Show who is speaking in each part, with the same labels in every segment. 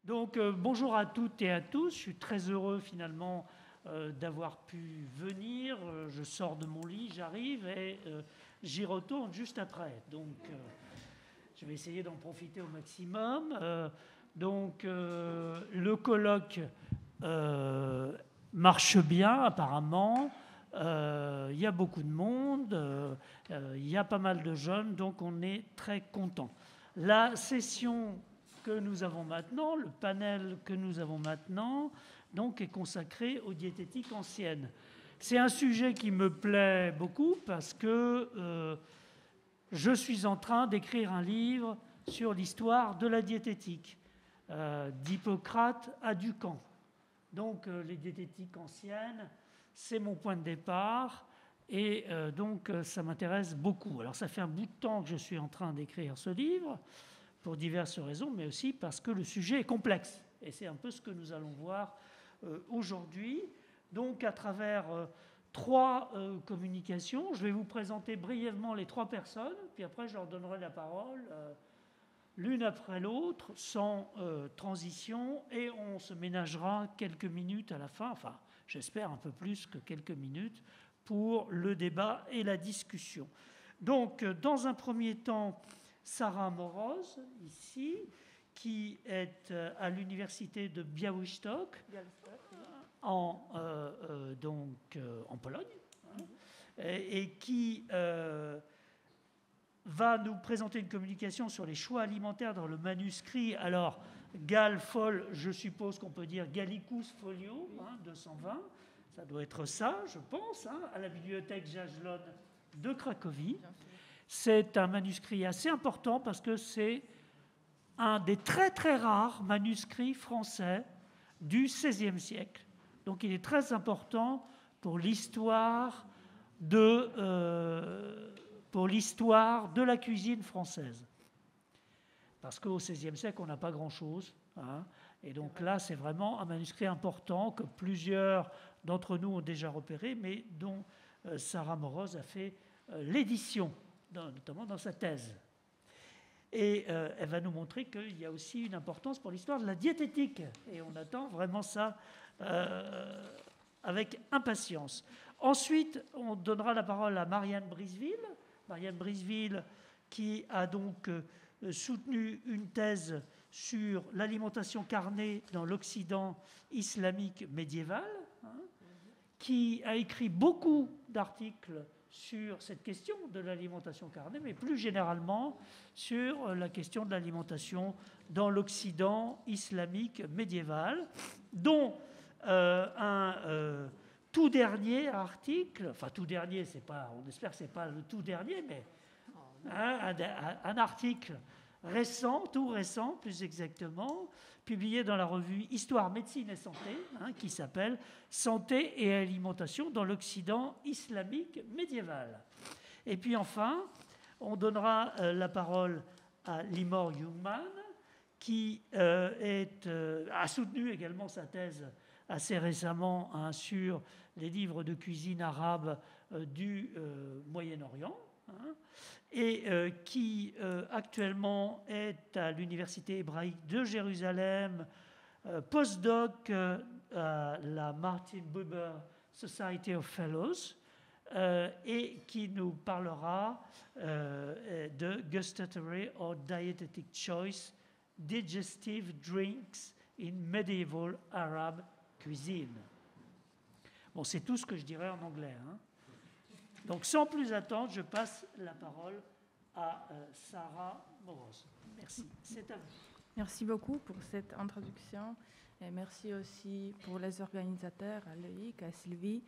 Speaker 1: Donc, bonjour à toutes et à tous. Je suis très heureux finalement d'avoir pu venir. Je sors de mon lit, j'arrive et j'y retourne juste après. Donc, je vais essayer d'en profiter au maximum. Le colloque marche bien apparemment. Il y a beaucoup de monde. Il y a pas mal de jeunes, donc on est très content. La session que nous avons maintenant, le panel que nous avons maintenant, donc, est consacré aux diététiques anciennes. C'est un sujet qui me plaît beaucoup parce que je suis en train d'écrire un livre sur l'histoire de la diététique, d'Hippocrate à Ducamp. Donc, les diététiques anciennes, c'est mon point de départ. Et ça m'intéresse beaucoup. Alors, ça fait un bout de temps que je suis en train d'écrire ce livre, pour diverses raisons, mais aussi parce que le sujet est complexe. Et c'est un peu ce que nous allons voir aujourd'hui. Donc, à travers trois communications, je vais vous présenter brièvement les trois personnes, puis après, je leur donnerai la parole l'une après l'autre, sans transition, et on se ménagera quelques minutes à la fin, enfin, j'espère un peu plus que quelques minutes, pour le débat et la discussion. Donc, dans un premier temps, Sarah Moroz, ici, qui est à l'université de Białystok, en Pologne, et qui va nous présenter une communication sur les choix alimentaires dans le manuscrit. Alors, Gal Fol, je suppose qu'on peut dire Gallicus Folio, 220, ça doit être ça, je pense, à la bibliothèque Jagiellon de Cracovie. C'est un manuscrit assez important parce que c'est un des très très rares manuscrits français du XVIe siècle. Donc il est très important pour l'histoire de la cuisine française. Parce qu'au XVIe siècle, on n'a pas grand-chose. Et donc là, c'est vraiment un manuscrit important que plusieurs d'entre nous ont déjà repéré, mais dont Sarah Moroz a fait l'édition, notamment dans sa thèse. Et elle va nous montrer qu'il y a aussi une importance pour l'histoire de la diététique. Et on attend vraiment ça avec impatience. Ensuite, on donnera la parole à Marianne Briseville. Marianne Briseville qui a donc soutenu une thèse sur l'alimentation carnée dans l'Occident islamique médiéval, qui a écrit beaucoup d'articles sur cette question de l'alimentation carnée, mais plus généralement sur la question de l'alimentation dans l'Occident islamique médiéval, dont un tout dernier article, enfin tout dernier, c'est pas, on espère que ce n'est pas le tout dernier, mais un article récent, tout récent plus exactement, publié dans la revue Histoire, Médecine et Santé, qui s'appelle « Santé et alimentation dans l'Occident islamique médiéval ». Et puis enfin, on donnera la parole à Limor Jungmann, qui a soutenu également sa thèse assez récemment sur les livres de cuisine arabe du Moyen-Orient, et qui actuellement est à l'Université hébraïque de Jérusalem, postdoc à la Martin Buber Society of Fellows, et qui nous parlera de Gustatory or Dietetic Choice, Digestive Drinks in Medieval Arab Cuisine. Bon, c'est tout ce que je dirais en anglais. Donc, sans plus attendre, je passe la parole à Sarah Moroz. Merci. C'est à vous.
Speaker 2: Merci beaucoup pour cette introduction. Et merci aussi pour les organisateurs, à Loïc, à Sylvie,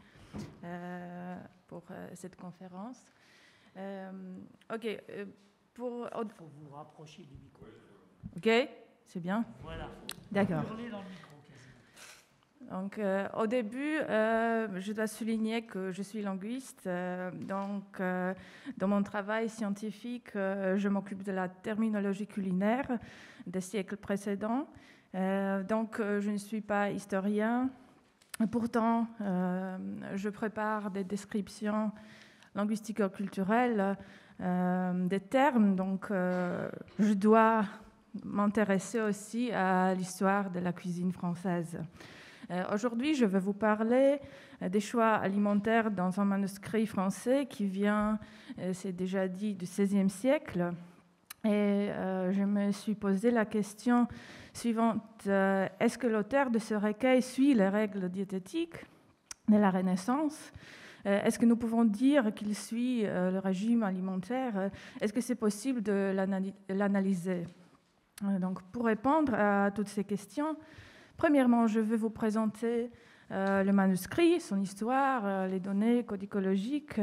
Speaker 2: pour cette conférence. OK. Il
Speaker 1: faut vous rapprocher du micro.
Speaker 2: OK, c'est bien.
Speaker 1: Voilà.
Speaker 2: D'accord.
Speaker 1: Hurler dans le micro.
Speaker 2: Donc, au début, je dois souligner que je suis linguiste. Dans mon travail scientifique, je m'occupe de la terminologie culinaire des siècles précédents. Je ne suis pas historien. Pourtant, je prépare des descriptions linguistico-culturelles des termes. Donc, je dois m'intéresser aussi à l'histoire de la cuisine française. Aujourd'hui, je vais vous parler des choix alimentaires dans un manuscrit français qui vient, c'est déjà dit, du XVIe siècle. Et je me suis posé la question suivante. Est-ce que l'auteur de ce recueil suit les règles diététiques de la Renaissance ? Est-ce que nous pouvons dire qu'il suit le régime alimentaire ? Est-ce que c'est possible de l'analyser ? Donc, pour répondre à toutes ces questions, premièrement, je vais vous présenter le manuscrit, son histoire, les données codicologiques,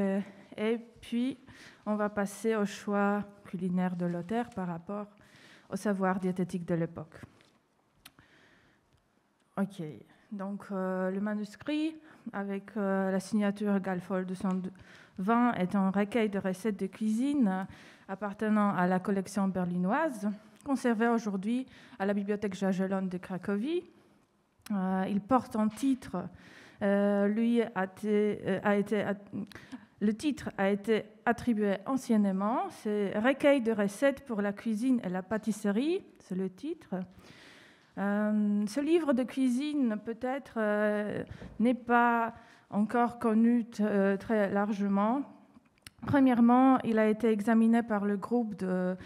Speaker 2: et puis on va passer au choix culinaire de l'auteur par rapport au savoir diététique de l'époque. Ok, donc le manuscrit avec la signature Galfol 220 est un recueil de recettes de cuisine appartenant à la collection berlinoise, conservé aujourd'hui à la bibliothèque Jagellonne de Cracovie. Il porte un titre, le titre a été attribué anciennement, c'est Recueil de recettes pour la cuisine et la pâtisserie, c'est le titre. Ce livre de cuisine peut-être n'est pas encore connu très largement. Premièrement, il a été examiné par le groupe de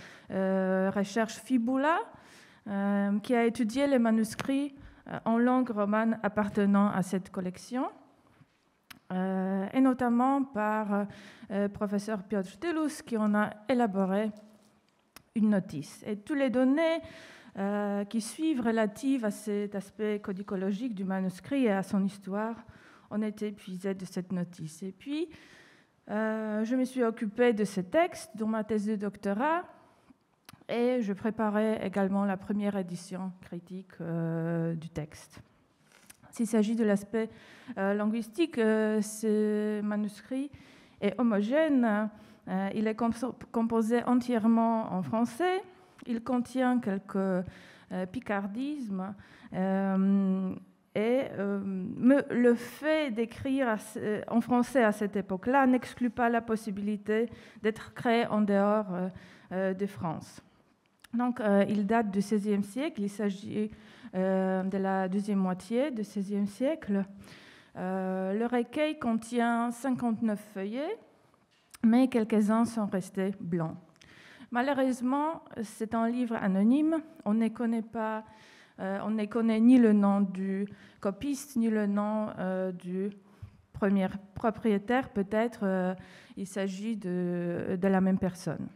Speaker 2: recherche Fibula, qui a étudié les manuscrits en langue romane appartenant à cette collection, et notamment par professeur Piotr Tylus, qui en a élaboré une notice. Et toutes les données qui suivent relatives à cet aspect codicologique du manuscrit et à son histoire ont été épuisées de cette notice. Et puis, je me suis occupée de ce texte dans ma thèse de doctorat et je préparais également la première édition critique du texte. S'il s'agit de l'aspect linguistique, ce manuscrit est homogène. Il est composé entièrement en français. Il contient quelques picardismes et le fait d'écrire en français à cette époque-là n'exclut pas la possibilité d'être créé en dehors de France. Donc, il date du XVIe siècle. Il s'agit de la deuxième moitié du XVIe siècle. Le recueil contient 59 feuillets, mais quelques-uns sont restés blancs. Malheureusement, c'est un livre anonyme. On ne connaît ni le nom du copiste, ni le nom du premier propriétaire. Peut-être il s'agit de la même personne.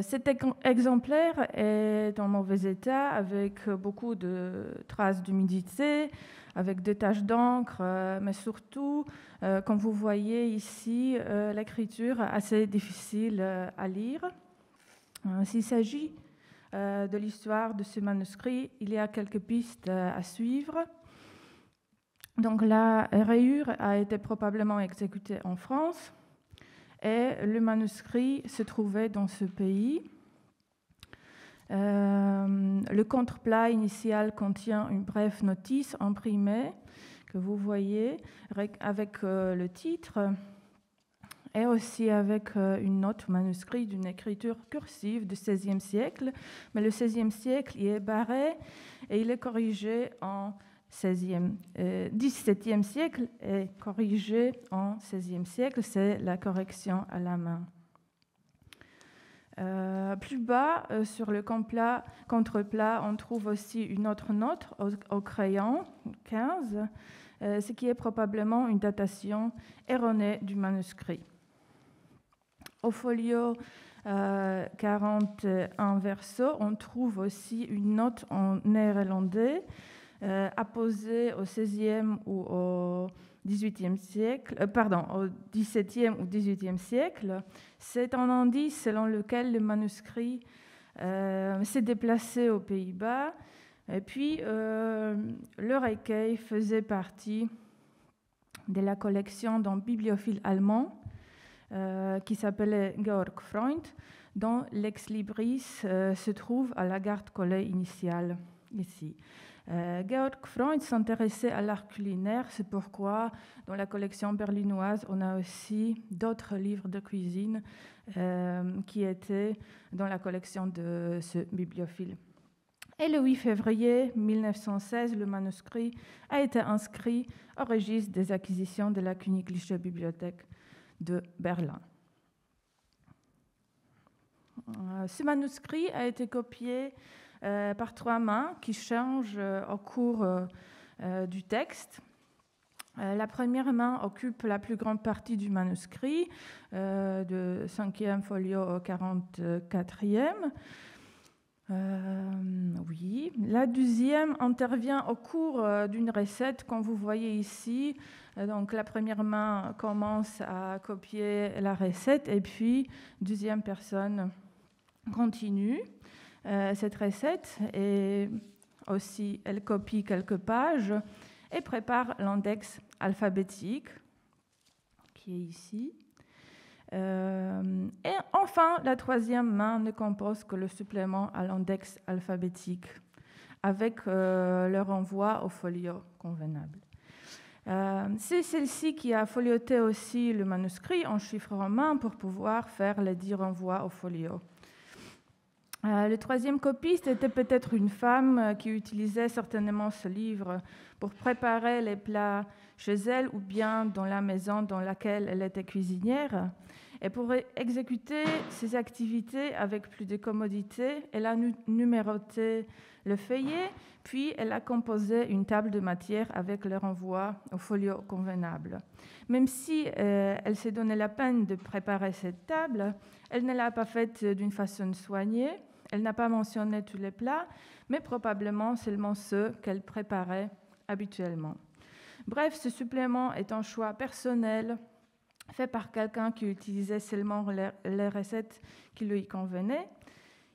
Speaker 2: Cet exemplaire est en mauvais état, avec beaucoup de traces d'humidité, avec des taches d'encre, mais surtout, comme vous voyez ici, l'écriture assez difficile à lire. S'il s'agit de l'histoire de ce manuscrit, il y a quelques pistes à suivre. Donc, la rayure a été probablement exécutée en France et le manuscrit se trouvait dans ce pays. Le contre-plat initial contient une brève notice imprimée que vous voyez avec le titre et aussi avec une note manuscrite d'une écriture cursive du XVIe siècle. Mais le XVIe siècle il est barré et il est corrigé en XVIIe siècle et corrigé en XVIe siècle. C'est la correction à la main. Plus bas, sur le contre-plat, on trouve aussi une autre note au crayon, 15, ce qui est probablement une datation erronée du manuscrit. Au folio 41 verso, on trouve aussi une note en néerlandais apposée au XVIe ou au XVIIe siècle, au XVIIe ou XVIIIe siècle. C'est un indice selon lequel le manuscrit s'est déplacé aux Pays-Bas. Et puis, le recueil faisait partie de la collection d'un bibliophile allemand qui s'appelait Georg Freund, dont l'ex-libris se trouve à la garde-collée initiale. ici. Georg Freund s'intéressait à l'art culinaire, c'est pourquoi dans la collection berlinoise, on a aussi d'autres livres de cuisine qui étaient dans la collection de ce bibliophile. Et le 8 février 1916, le manuscrit a été inscrit au registre des acquisitions de la Königliche Bibliothek de Berlin. Ce manuscrit a été copié par 3 mains qui changent au cours du texte. La première main occupe la plus grande partie du manuscrit, de 5e folio au 44e. Oui. La deuxième intervient au cours d'une recette, comme vous voyez ici. Donc, la première main commence à copier la recette et puis, deuxième personne continue cette recette et aussi elle copie quelques pages et prépare l'index alphabétique qui est ici. Et enfin, la troisième main ne compose que le supplément à l'index alphabétique avec le renvoi au folio convenable. C'est celle-ci qui a folioté aussi le manuscrit en chiffres romains pour pouvoir faire les 10 renvois au folio. Le troisième copiste était peut-être une femme qui utilisait certainement ce livre pour préparer les plats chez elle ou bien dans la maison dans laquelle elle était cuisinière. Et pour exécuter ses activités avec plus de commodité, elle a numéroté le feuillet, puis elle a composé une table de matière avec le renvoi au folio convenable. Même si elle s'est donné la peine de préparer cette table, elle ne l'a pas faite d'une façon soignée. Elle n'a pas mentionné tous les plats, mais probablement seulement ceux qu'elle préparait habituellement. Bref, ce supplément est un choix personnel fait par quelqu'un qui utilisait seulement les recettes qui lui convenaient.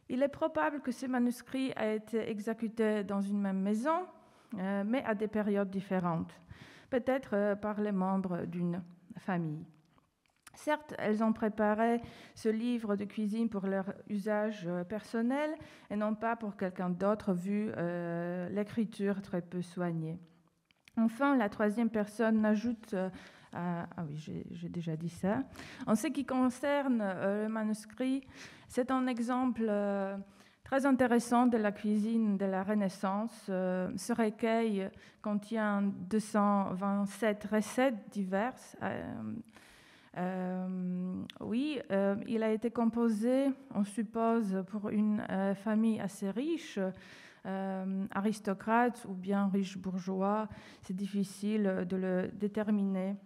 Speaker 2: Il est probable que ce manuscrit a été exécuté dans une même maison, mais à des périodes différentes, peut-être par les membres d'une famille. Certes, elles ont préparé ce livre de cuisine pour leur usage personnel et non pas pour quelqu'un d'autre, vu l'écriture très peu soignée. Enfin, la troisième personne ajoute... j'ai déjà dit ça. En ce qui concerne le manuscrit, c'est un exemple très intéressant de la cuisine de la Renaissance. Ce recueil contient 227 recettes diverses. Il a été composé, on suppose, pour une famille assez riche, aristocrate ou bien riche bourgeois. C'est difficile de le déterminer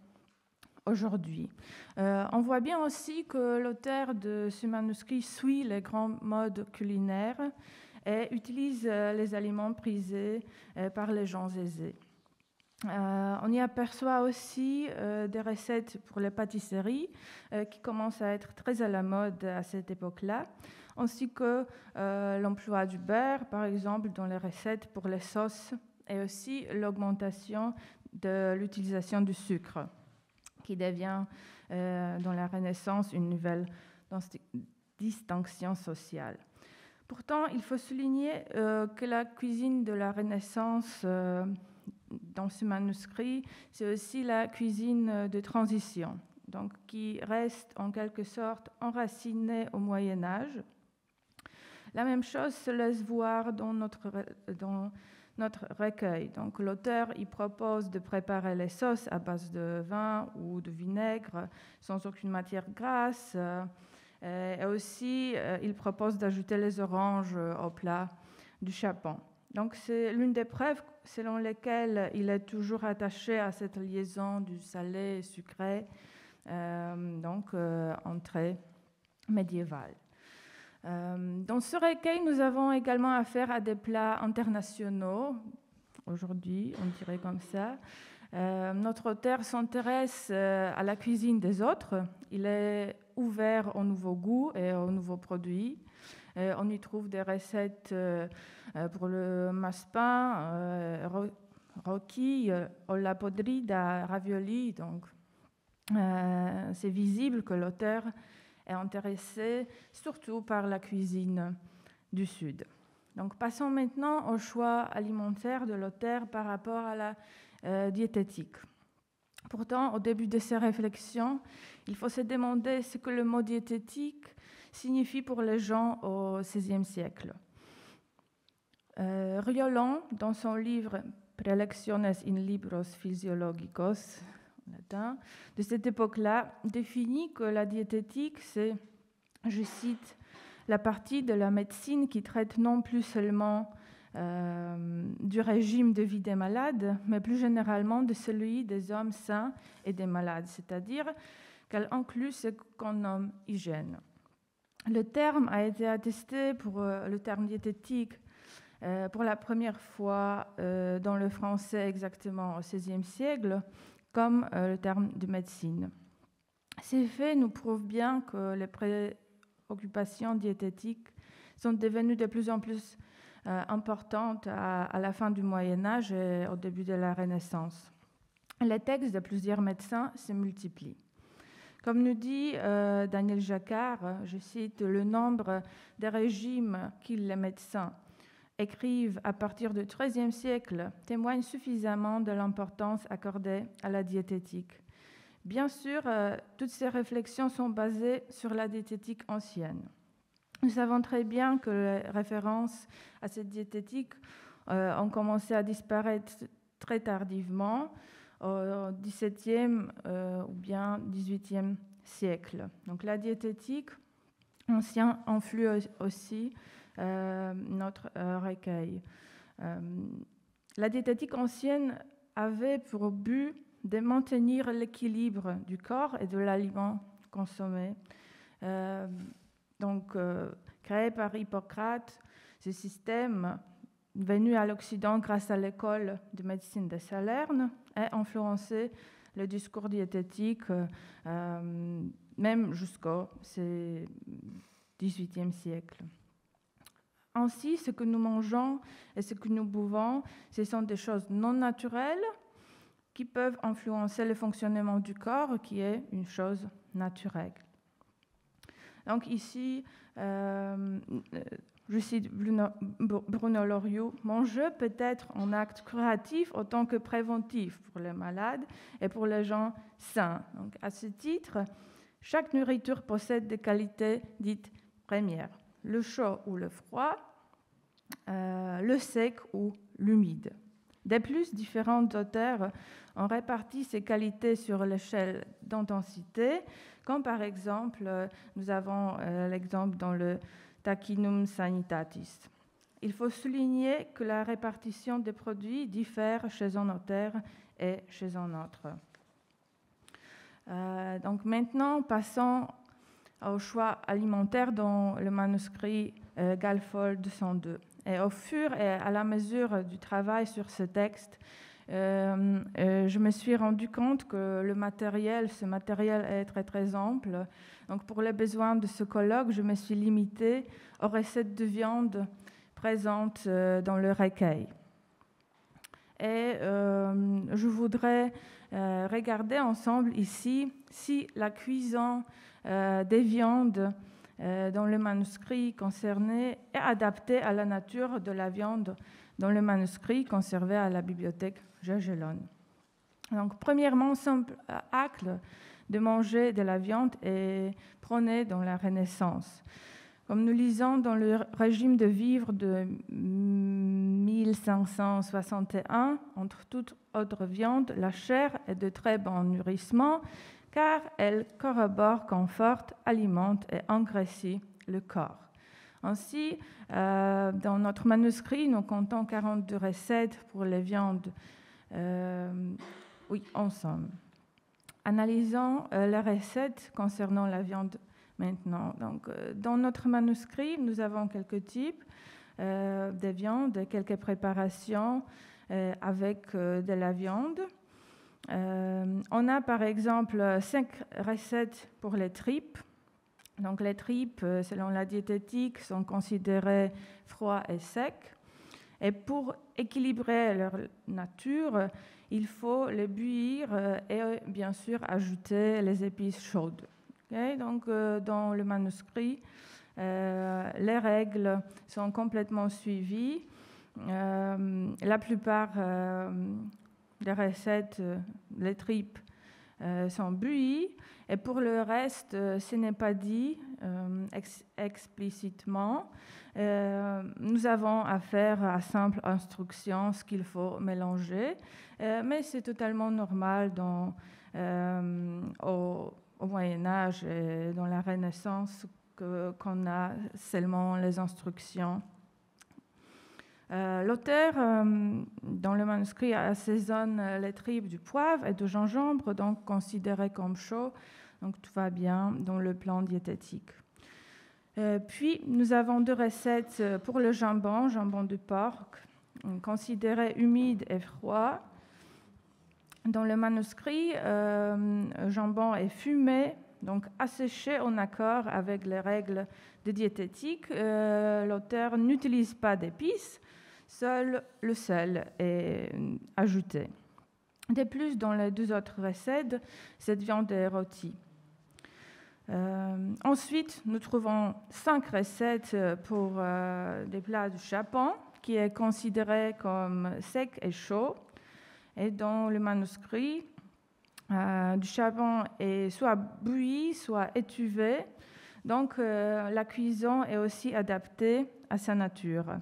Speaker 2: aujourd'hui. On voit bien aussi que l'auteur de ce manuscrit suit les grands modes culinaires et utilise les aliments prisés par les gens aisés. On y aperçoit aussi des recettes pour les pâtisseries qui commencent à être très à la mode à cette époque-là, ainsi que l'emploi du beurre, par exemple, dans les recettes pour les sauces, et aussi l'augmentation de l'utilisation du sucre, qui devient dans la Renaissance une nouvelle distinction sociale. Pourtant, il faut souligner que la cuisine de la Renaissance dans ce manuscrit, c'est aussi la cuisine de transition, donc qui reste en quelque sorte enracinée au Moyen-Âge. La même chose se laisse voir dans notre recueil. Donc, l'auteur y propose de préparer les sauces à base de vin ou de vinaigre sans aucune matière grasse. Et aussi, il propose d'ajouter les oranges au plat du chapon. Donc, c'est l'une des preuves selon lesquelles il est toujours attaché à cette liaison du salé et sucré, entrée médiévale. Dans ce recueil, nous avons également affaire à des plats internationaux. Aujourd'hui, on dirait comme ça. Notre auteur s'intéresse à la cuisine des autres. Il est ouvert aux nouveaux goûts et aux nouveaux produits. On y trouve des recettes pour le massepain, rocchi, olla podrida, ravioli. Donc, c'est visible que l'auteur est intéressé surtout par la cuisine du Sud. Donc, passons maintenant au choix alimentaire de l'auteur par rapport à la diététique. Pourtant, au début de ces réflexions, il faut se demander ce que le mot diététique signifie pour les gens au XVIe siècle. Riolan, dans son livre Prelecciones in libros physiologicos, en latin, de cette époque-là, définit que la diététique, c'est, je cite, la partie de la médecine qui traite non plus seulement du régime de vie des malades, mais plus généralement de celui des hommes sains et des malades, c'est-à-dire qu'elle inclut ce qu'on nomme hygiène. Le terme a été attesté pour le terme diététique pour la première fois dans le français exactement au XVIe siècle, comme le terme de médecine. Ces faits nous prouvent bien que les préoccupations diététiques sont devenues de plus en plus importantes à la fin du Moyen-Âge et au début de la Renaissance. Les textes de plusieurs médecins se multiplient. Comme nous dit Daniel Jacquard, je cite, « Le nombre de régimes qu'ils, les médecins, écrivent à partir du XIIIe siècle témoigne suffisamment de l'importance accordée à la diététique. Bien sûr, toutes ces réflexions sont basées sur la diététique ancienne. Nous savons très bien que les références à cette diététique ont commencé à disparaître très tardivement, au XVIIe ou bien XVIIIe siècle. Donc la diététique ancienne influe aussi notre recueil. La diététique ancienne avait pour but de maintenir l'équilibre du corps et de l'aliment consommé. Créé par Hippocrate, ce système, venu à l'Occident grâce à l'école de médecine de Salerne, a influencé le discours diététique même jusqu'au XVIIIe siècle. Ainsi, ce que nous mangeons et ce que nous buvons, ce sont des choses non naturelles qui peuvent influencer le fonctionnement du corps, qui est une chose naturelle. Donc ici, je cite Bruno Loriot, « Manger peut être un acte curatif autant que préventif pour les malades et pour les gens sains. » Donc, à ce titre, chaque nourriture possède des qualités dites premières, le chaud ou le froid, le sec ou l'humide. De plus, différents auteurs ont réparti ces qualités sur l'échelle d'intensité, comme par exemple, nous avons l'exemple dans le Tacinum Sanitatis. Il faut souligner que la répartition des produits diffère chez un auteur et chez un autre. Donc maintenant, passons au choix alimentaire dans le manuscrit Galfold 202. Et au fur et à la mesure du travail sur ce texte, je me suis rendu compte que ce matériel est très très ample. Donc pour les besoins de ce colloque, je me suis limitée aux recettes de viande présentes dans le recueil. Et je voudrais regarder ensemble ici si la cuisson des viandes dans le manuscrit concerné est adaptée à la nature de la viande dans le manuscrit conservé à la bibliothèque Jagellonne. Donc, premièrement, simple acte de manger de la viande est prôné dans la Renaissance. Comme nous lisons dans le régime de vivre de 1561, entre toute autre viande, la chair est de très bon nourrissement, car elle corrobore, conforte, alimente et engraisse le corps. Ainsi, dans notre manuscrit, nous comptons 42 recettes pour les viandes, en somme. Analysons les recettes concernant la viande maintenant. Donc, dans notre manuscrit, nous avons quelques types de viande, quelques préparations avec de la viande. On a par exemple 5 recettes pour les tripes. Donc les tripes, selon la diététique, sont considérées froides et secs. Et pour équilibrer leur nature, il faut les bouillir et bien sûr ajouter les épices chaudes. Okay? Donc dans le manuscrit, les règles sont complètement suivies. La plupart des recettes, les tripes, sont bouillies. Et pour le reste, ce n'est pas dit explicitement. Nous avons affaire à simple instruction, ce qu'il faut mélanger. Mais c'est totalement normal au Moyen-Âge et dans la Renaissance qu'on a seulement les instructions. L'auteur, dans le manuscrit, assaisonne les tripes du poivre et du gingembre, donc considéré comme chaud, donc tout va bien dans le plan diététique. Puis, nous avons 2 recettes pour le jambon de porc, considéré humide et froid. Dans le manuscrit, jambon est fumé, donc asséché en accord avec les règles de diététique. L'auteur n'utilise pas d'épices, seul le sel est ajouté. De plus, dans les 2 autres recettes, cette viande est rôtie. Ensuite, nous trouvons 5 recettes pour des plats du Japon, qui est considéré comme sec et chaud. Et dans le manuscrit, du charbon est soit bouilli, soit étuvé. Donc, la cuisson est aussi adaptée à sa nature.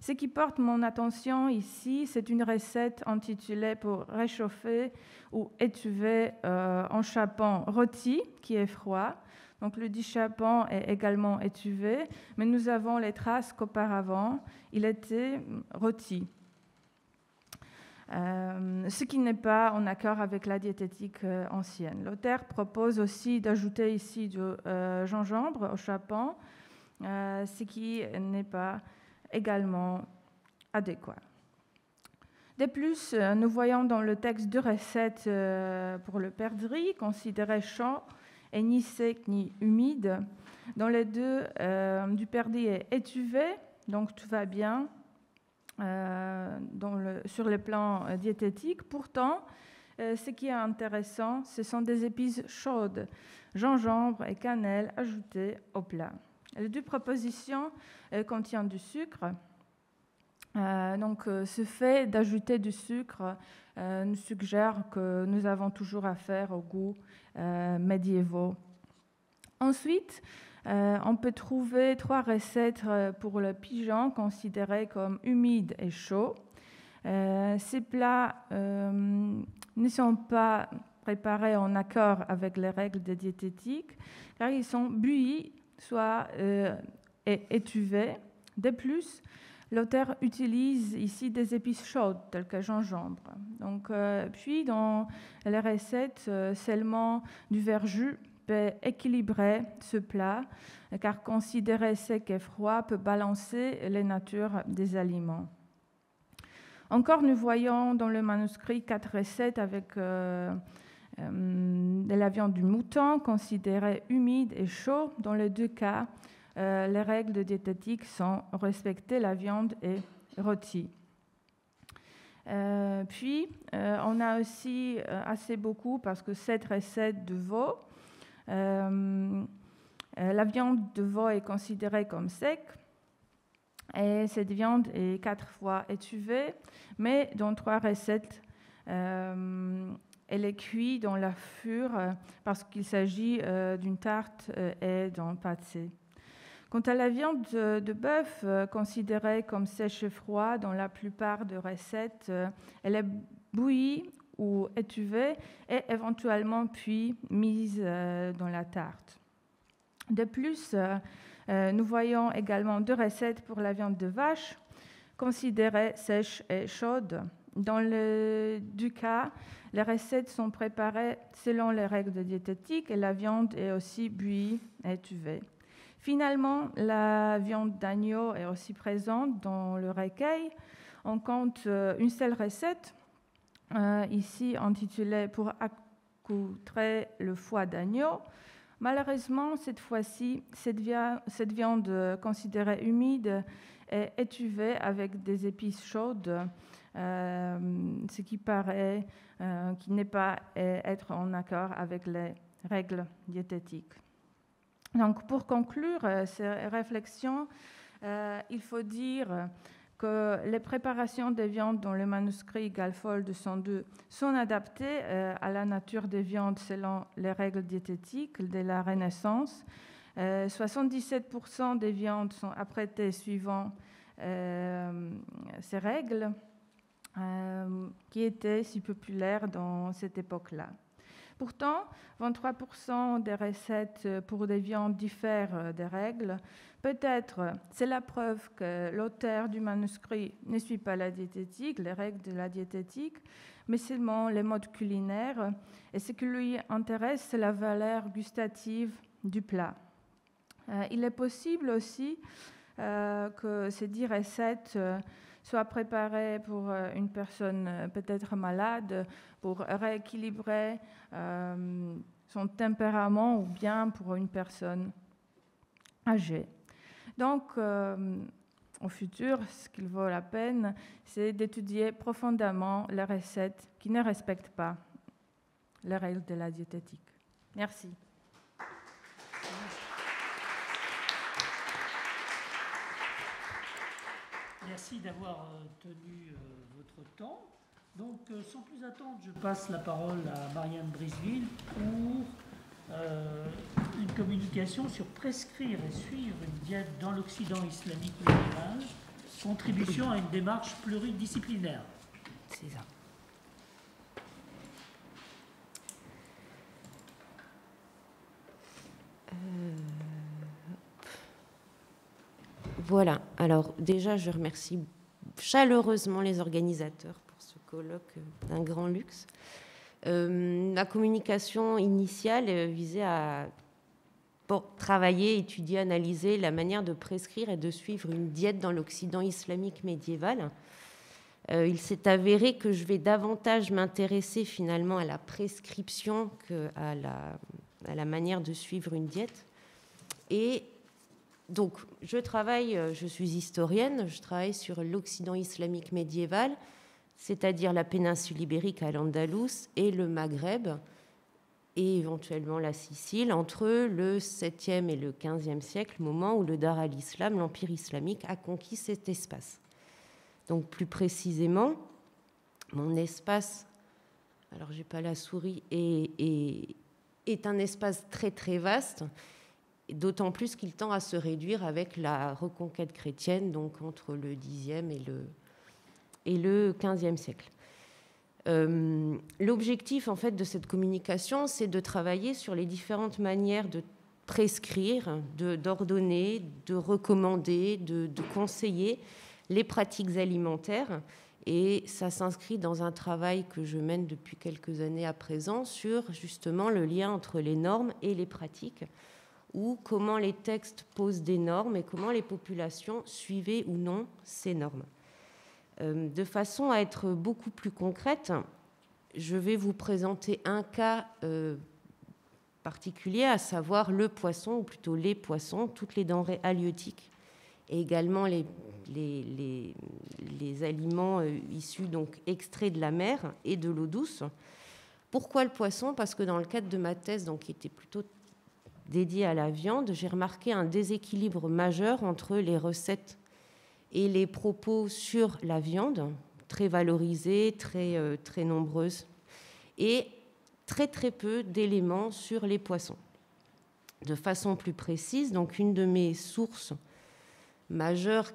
Speaker 2: Ce qui porte mon attention ici, c'est une recette intitulée pour réchauffer ou étuver en charbon rôti, qui est froid. Donc, le dit charbon est également étuvé, mais nous avons les traces qu'auparavant, il était rôti. Ce qui n'est pas en accord avec la diététique ancienne. L'auteur propose aussi d'ajouter ici du gingembre au charbon, ce qui n'est pas également adéquat. De plus, nous voyons dans le texte 2 recettes pour le perdrix, considéré chaud et ni sec ni humide. Dans les 2, du perdrix est étuvé, donc tout va bien. Sur le plan diététique. Pourtant, ce qui est intéressant, ce sont des épices chaudes, gingembre et cannelle ajoutées au plat. Les 2 propositions contiennent du sucre. Donc, ce fait d'ajouter du sucre nous suggère que nous avons toujours affaire aux goûts médiévaux. Ensuite, on peut trouver 3 recettes pour le pigeon considérés comme humides et chauds. Ces plats ne sont pas préparés en accord avec les règles de diététique car ils sont bouillis, soit étuvés. De plus, l'auteur utilise ici des épices chaudes telles que gingembre. Donc, puis, dans les recettes, seulement du verjus peut équilibrer ce plat, car considérer sec et froid peut balancer les natures des aliments. Encore, nous voyons dans le manuscrit 4 recettes avec de la viande du mouton, considérée humide et chaud. Dans les 2 cas, les règles de diététique sont respectées, la viande est rôtie. Puis, on a aussi assez beaucoup, parce que 7 recettes de veau. La viande de veau est considérée comme sec et cette viande est 4 fois étuvée, mais dans 3 recettes, elle est cuite dans la four parce qu'il s'agit d'une tarte et d'un pâté. Quant à la viande de bœuf, considérée comme sèche et froide dans la plupart des recettes, elle est bouillie ou étuvée et éventuellement puis mise dans la tarte. De plus, nous voyons également 2 recettes pour la viande de vache, considérée sèche et chaude. Dans les 2 cas, les recettes sont préparées selon les règles de diététique et la viande est aussi bouillie et étuvée. Finalement, la viande d'agneau est aussi présente dans le recueil. On compte une seule recette, ici intitulée « Pour accoutrer le foie d'agneau ». Malheureusement, cette fois-ci, cette viande considérée humide est étuvée avec des épices chaudes, ce qui paraît qui n'est pas être en accord avec les règles diététiques. Donc, pour conclure ces réflexions, il faut dire que les préparations des viandes dans le manuscrit Galfold 202 sont adaptées à la nature des viandes selon les règles diététiques de la Renaissance. 77% des viandes sont apprêtées suivant ces règles qui étaient si populaires dans cette époque-là. Pourtant, 23% des recettes pour des viandes diffèrent des règles. Peut-être c'est la preuve que l'auteur du manuscrit ne suit pas la diététique, les règles de la diététique, mais seulement les modes culinaires. Et ce qui lui intéresse, c'est la valeur gustative du plat. Il est possible aussi que ces 10 recettes soient préparées pour une personne peut-être malade, pour rééquilibrer son tempérament, ou bien pour une personne âgée. Donc, au futur, ce qu'il vaut la peine, c'est d'étudier profondément les recettes qui ne respectent pas les règles de la diététique. Merci.
Speaker 1: Merci d'avoir tenu votre temps. Donc, sans plus attendre, je passe la parole à Marianne Brisville pour une communication sur prescrire et suivre une diète dans l'Occident islamique médiéval, contribution à une démarche pluridisciplinaire.
Speaker 3: C'est ça. Voilà, alors déjà je remercie chaleureusement les organisateurs pour ce colloque d'un grand luxe. La communication initiale visait à travailler, étudier, analyser la manière de prescrire et de suivre une diète dans l'Occident islamique médiéval. Il s'est avéré que je vais davantage m'intéresser finalement à la prescription qu'à la manière de suivre une diète. Et donc, je suis historienne, je travaille sur l'Occident islamique médiéval, c'est-à-dire la péninsule ibérique à l'Andalous et le Maghreb, et éventuellement la Sicile, entre le 7e et le 15e siècle, moment où le Dar al-Islam, l'Empire islamique, a conquis cet espace. Donc, plus précisément, mon espace, alors j'ai pas la souris, est un espace très très vaste, d'autant plus qu'il tend à se réduire avec la reconquête chrétienne, donc entre le Xe et le XVe siècle. L'objectif en fait de cette communication, c'est de travailler sur les différentes manières de prescrire, d'ordonner, de recommander, de conseiller les pratiques alimentaires. Et ça s'inscrit dans un travail que je mène depuis quelques années à présent sur justement le lien entre les normes et les pratiques, ou comment les textes posent des normes et comment les populations suivaient ou non ces normes. De façon à être beaucoup plus concrète, je vais vous présenter un cas particulier, à savoir le poisson, ou plutôt les poissons, toutes les denrées halieutiques, et également les aliments issus, donc extraits de la mer et de l'eau douce. Pourquoi le poisson ? Parce que dans le cadre de ma thèse, donc, qui était plutôt dédiée à la viande, j'ai remarqué un déséquilibre majeur entre les recettes et les propos sur la viande, très valorisées, très nombreuses, et très peu d'éléments sur les poissons. De façon plus précise, donc une de mes sources majeures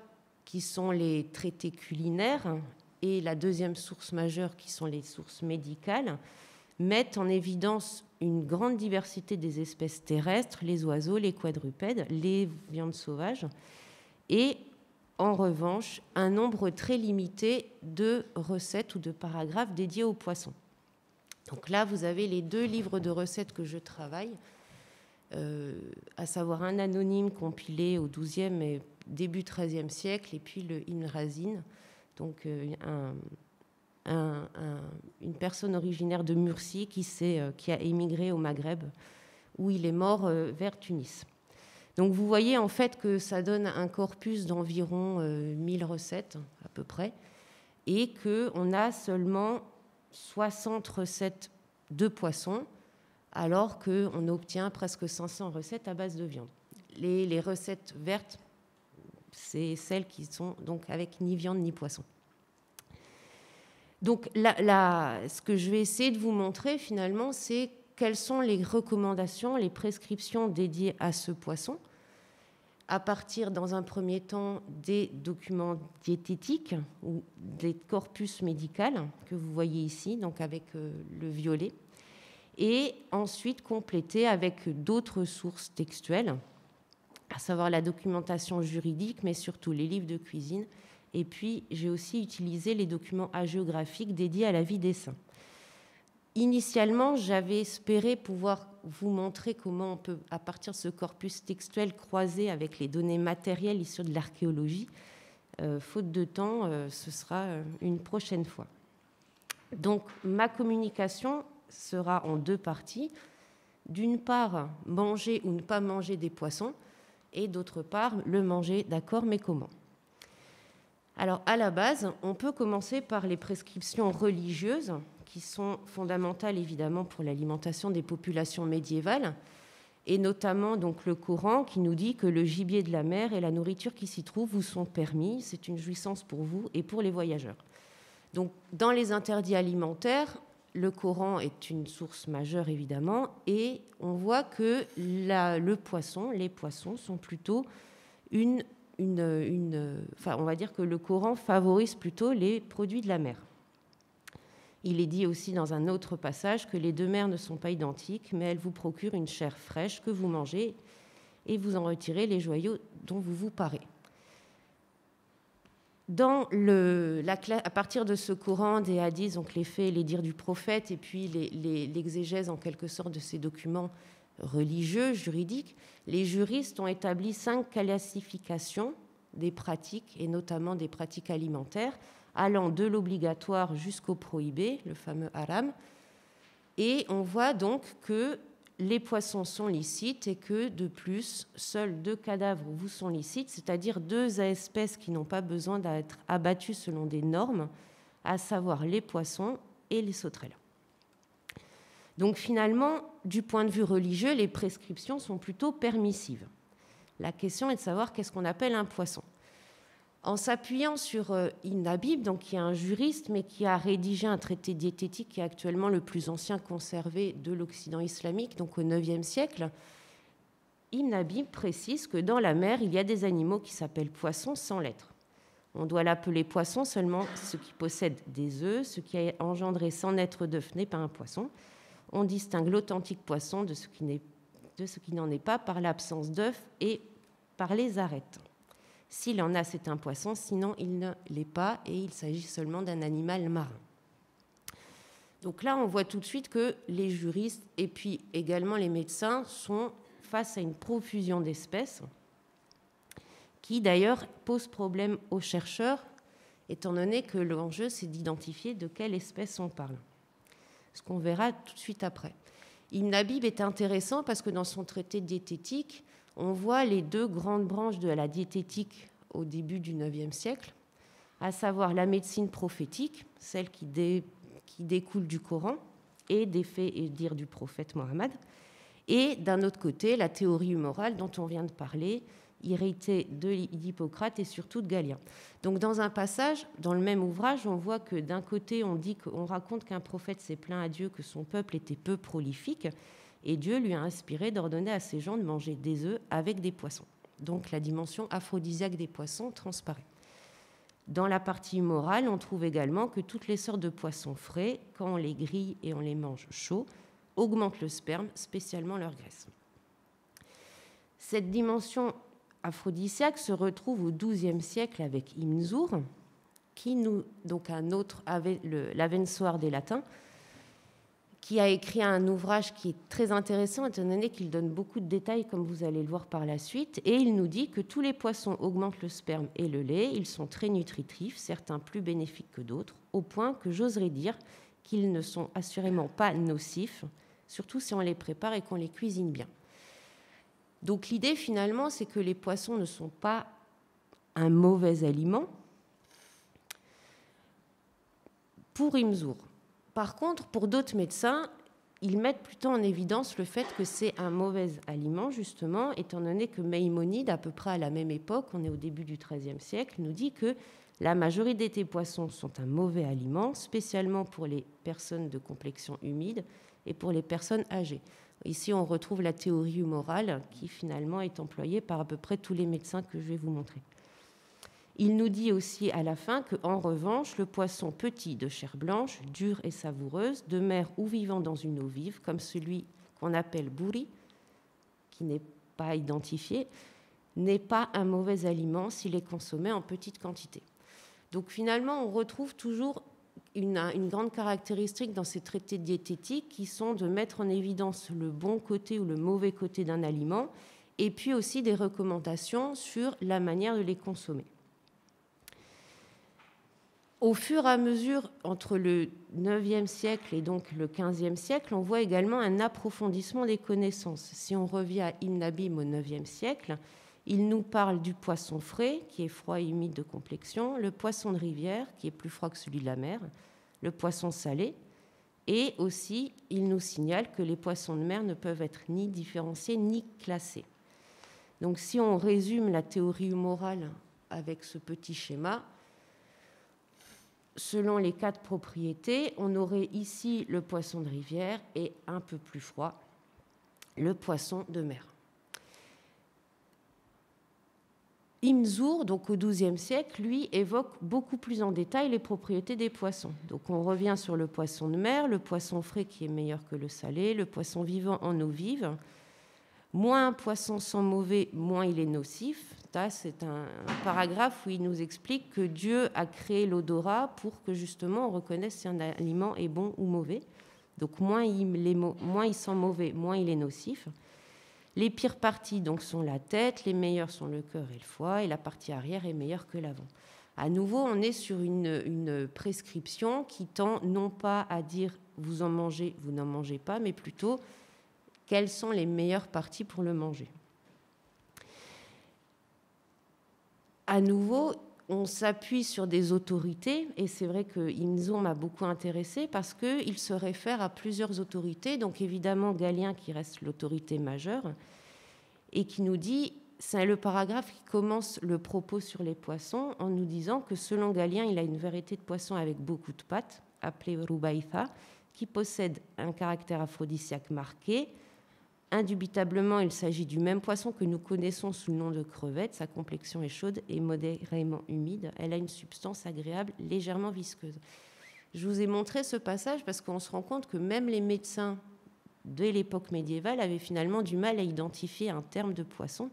Speaker 3: qui sont les traités culinaires et la deuxième source majeure qui sont les sources médicales mettent en évidence une grande diversité des espèces terrestres, les oiseaux, les quadrupèdes, les viandes sauvages, et en revanche un nombre très limité de recettes ou de paragraphes dédiés aux poissons. Donc là, vous avez les 2 livres de recettes que je travaille, à savoir un anonyme compilé au XIIe et début XIIIe siècle, et puis le Ibn Razin, donc une personne originaire de Murcie qui a émigré au Maghreb, où il est mort vers Tunis. Donc vous voyez en fait que ça donne un corpus d'environ 1000 recettes à peu près, et qu'on a seulement 60 recettes de poissons, alors qu'on obtient presque 500 recettes à base de viande. Les recettes vertes, c'est celles qui sont donc avec ni viande ni poisson. Donc ce que je vais essayer de vous montrer finalement, c'est quelles sont les recommandations, les prescriptions dédiées à ce poisson, à partir dans un premier temps des documents diététiques ou des corpus médicaux que vous voyez ici, donc avec le violet, et ensuite compléter avec d'autres sources textuelles, à savoir la documentation juridique, mais surtout les livres de cuisine. Et puis, j'ai aussi utilisé les documents hagiographiques dédiés à la vie des saints. Initialement, j'avais espéré pouvoir vous montrer comment on peut, à partir de ce corpus textuel, croiser avec les données matérielles issues de l'archéologie. Faute de temps, ce sera une prochaine fois. Donc, ma communication sera en deux parties. D'une part, manger ou ne pas manger des poissons, et d'autre part, le manger, d'accord, mais comment ? Alors, à la base, on peut commencer par les prescriptions religieuses, qui sont fondamentales évidemment pour l'alimentation des populations médiévales, et notamment donc le Coran qui nous dit que le gibier de la mer et la nourriture qui s'y trouve vous sont permis, c'est une jouissance pour vous et pour les voyageurs. Donc, dans les interdits alimentaires, le Coran est une source majeure évidemment, et on voit que les poissons sont plutôt on va dire que le Coran favorise plutôt les produits de la mer. Il est dit aussi dans un autre passage que les deux mers ne sont pas identiques, mais elles vous procurent une chair fraîche que vous mangez et vous en retirez les joyaux dont vous vous parez. À partir de ce Coran, des hadiths, donc les faits et les dires du prophète, et puis l'exégèse en quelque sorte de ces documents religieux, juridiques, les juristes ont établi 5 classifications des pratiques, et notamment des pratiques alimentaires, allant de l'obligatoire jusqu'au prohibé, le fameux haram. Et on voit donc que les poissons sont licites et que, de plus, seuls 2 cadavres vous sont licites, c'est-à-dire 2 espèces qui n'ont pas besoin d'être abattues selon des normes, à savoir les poissons et les sauterelles. Donc finalement, du point de vue religieux, les prescriptions sont plutôt permissives. La question est de savoir qu'est-ce qu'on appelle un poisson. En s'appuyant sur Ibn Habib, donc qui est un juriste, mais qui a rédigé un traité diététique qui est actuellement le plus ancien conservé de l'Occident islamique, donc au IXe siècle, Ibn Habib précise que dans la mer, il y a des animaux qui s'appellent poissons sans lettres. On doit l'appeler poisson seulement ce qui possède des œufs, ce qui a engendré sans naître d'œuf n'est pas un poisson. On distingue l'authentique poisson de ce qui n'en est pas par l'absence d'œufs et par les arêtes. S'il en a, c'est un poisson, sinon il ne l'est pas et il s'agit seulement d'un animal marin. Donc là, on voit tout de suite que les juristes et puis également les médecins sont face à une profusion d'espèces qui d'ailleurs pose problème aux chercheurs, étant donné que l'enjeu, c'est d'identifier de quelle espèce on parle. Ce qu'on verra tout de suite après. Ibn Habib est intéressant parce que dans son traité diététique, on voit les 2 grandes branches de la diététique au début du IXe siècle, à savoir la médecine prophétique, celle qui découle du Coran et des faits et dires du prophète Mohammed, et d'un autre côté, la théorie humorale dont on vient de parler, héritée d'Hippocrate et surtout de Galien. Donc dans un passage, dans le même ouvrage, on voit que d'un côté, on raconte qu'un prophète s'est plaint à Dieu que son peuple était peu prolifique, et Dieu lui a inspiré d'ordonner à ses gens de manger des œufs avec des poissons. Donc la dimension aphrodisiaque des poissons transparaît. Dans la partie morale, on trouve également que toutes les sortes de poissons frais, quand on les grille et on les mange chauds, augmentent le sperme, spécialement leur graisse. Cette dimension aphrodisiaque se retrouve au XIIe siècle avec Ibn Zour, donc un autre, l'Avensoir des Latins, qui a écrit un ouvrage qui est très intéressant, étant donné qu'il donne beaucoup de détails, comme vous allez le voir par la suite, et il nous dit que tous les poissons augmentent le sperme et le lait, ils sont très nutritifs, certains plus bénéfiques que d'autres, au point que j'oserais dire qu'ils ne sont assurément pas nocifs, surtout si on les prépare et qu'on les cuisine bien. Donc l'idée finalement, c'est que les poissons ne sont pas un mauvais aliment pour Ibn Zour. Par contre, pour d'autres médecins, ils mettent plutôt en évidence le fait que c'est un mauvais aliment, justement, étant donné que Maïmonide, à peu près à la même époque, on est au début du XIIIe siècle, nous dit que la majorité des poissons sont un mauvais aliment, spécialement pour les personnes de complexion humide et pour les personnes âgées. Ici, on retrouve la théorie humorale qui, finalement, est employée par à peu près tous les médecins que je vais vous montrer. Il nous dit aussi à la fin qu'en revanche, le poisson petit de chair blanche, dure et savoureuse, de mer ou vivant dans une eau vive, comme celui qu'on appelle bourri, qui n'est pas identifié, n'est pas un mauvais aliment s'il est consommé en petite quantité. Donc finalement, on retrouve toujours une grande caractéristique dans ces traités diététiques qui sont de mettre en évidence le bon côté ou le mauvais côté d'un aliment, et puis aussi des recommandations sur la manière de les consommer. Au fur et à mesure, entre le IXe siècle et donc le XVe siècle, on voit également un approfondissement des connaissances. Si on revient à Ibn Abim au IXe siècle, il nous parle du poisson frais, qui est froid et humide de complexion, le poisson de rivière, qui est plus froid que celui de la mer, le poisson salé, et aussi, il nous signale que les poissons de mer ne peuvent être ni différenciés ni classés. Donc, si on résume la théorie humorale avec ce petit schéma, selon les 4 propriétés, on aurait ici le poisson de rivière et un peu plus froid, le poisson de mer. Ibn Zur, donc au XIIe siècle, lui, évoque beaucoup plus en détail les propriétés des poissons. Donc on revient sur le poisson de mer, le poisson frais qui est meilleur que le salé, le poisson vivant en eau vive. Moins un poisson sent mauvais, moins il est nocif. Ça, c'est un paragraphe où il nous explique que Dieu a créé l'odorat pour que justement on reconnaisse si un aliment est bon ou mauvais. Donc moins il sent mauvais, moins il est nocif. Les pires parties donc, sont la tête, les meilleures sont le cœur et le foie, et la partie arrière est meilleure que l'avant. À nouveau, on est sur une prescription qui tend non pas à dire vous en mangez, vous n'en mangez pas, mais plutôt quelles sont les meilleures parties pour le manger. À nouveau, on s'appuie sur des autorités, et c'est vrai que Ibn Zur m'a beaucoup intéressée parce qu'il se réfère à plusieurs autorités, donc évidemment Galien qui reste l'autorité majeure, et qui nous dit, c'est le paragraphe qui commence le propos sur les poissons en nous disant que selon Galien, il a une variété de poisson avec beaucoup de pattes, appelée Rubaitha, qui possède un caractère aphrodisiaque marqué. Indubitablement, il s'agit du même poisson que nous connaissons sous le nom de crevette. Sa complexion est chaude et modérément humide. Elle a une substance agréable, légèrement visqueuse. Je vous ai montré ce passage parce qu'on se rend compte que même les médecins de l'époque médiévale avaient finalement du mal à identifier un terme de poisson.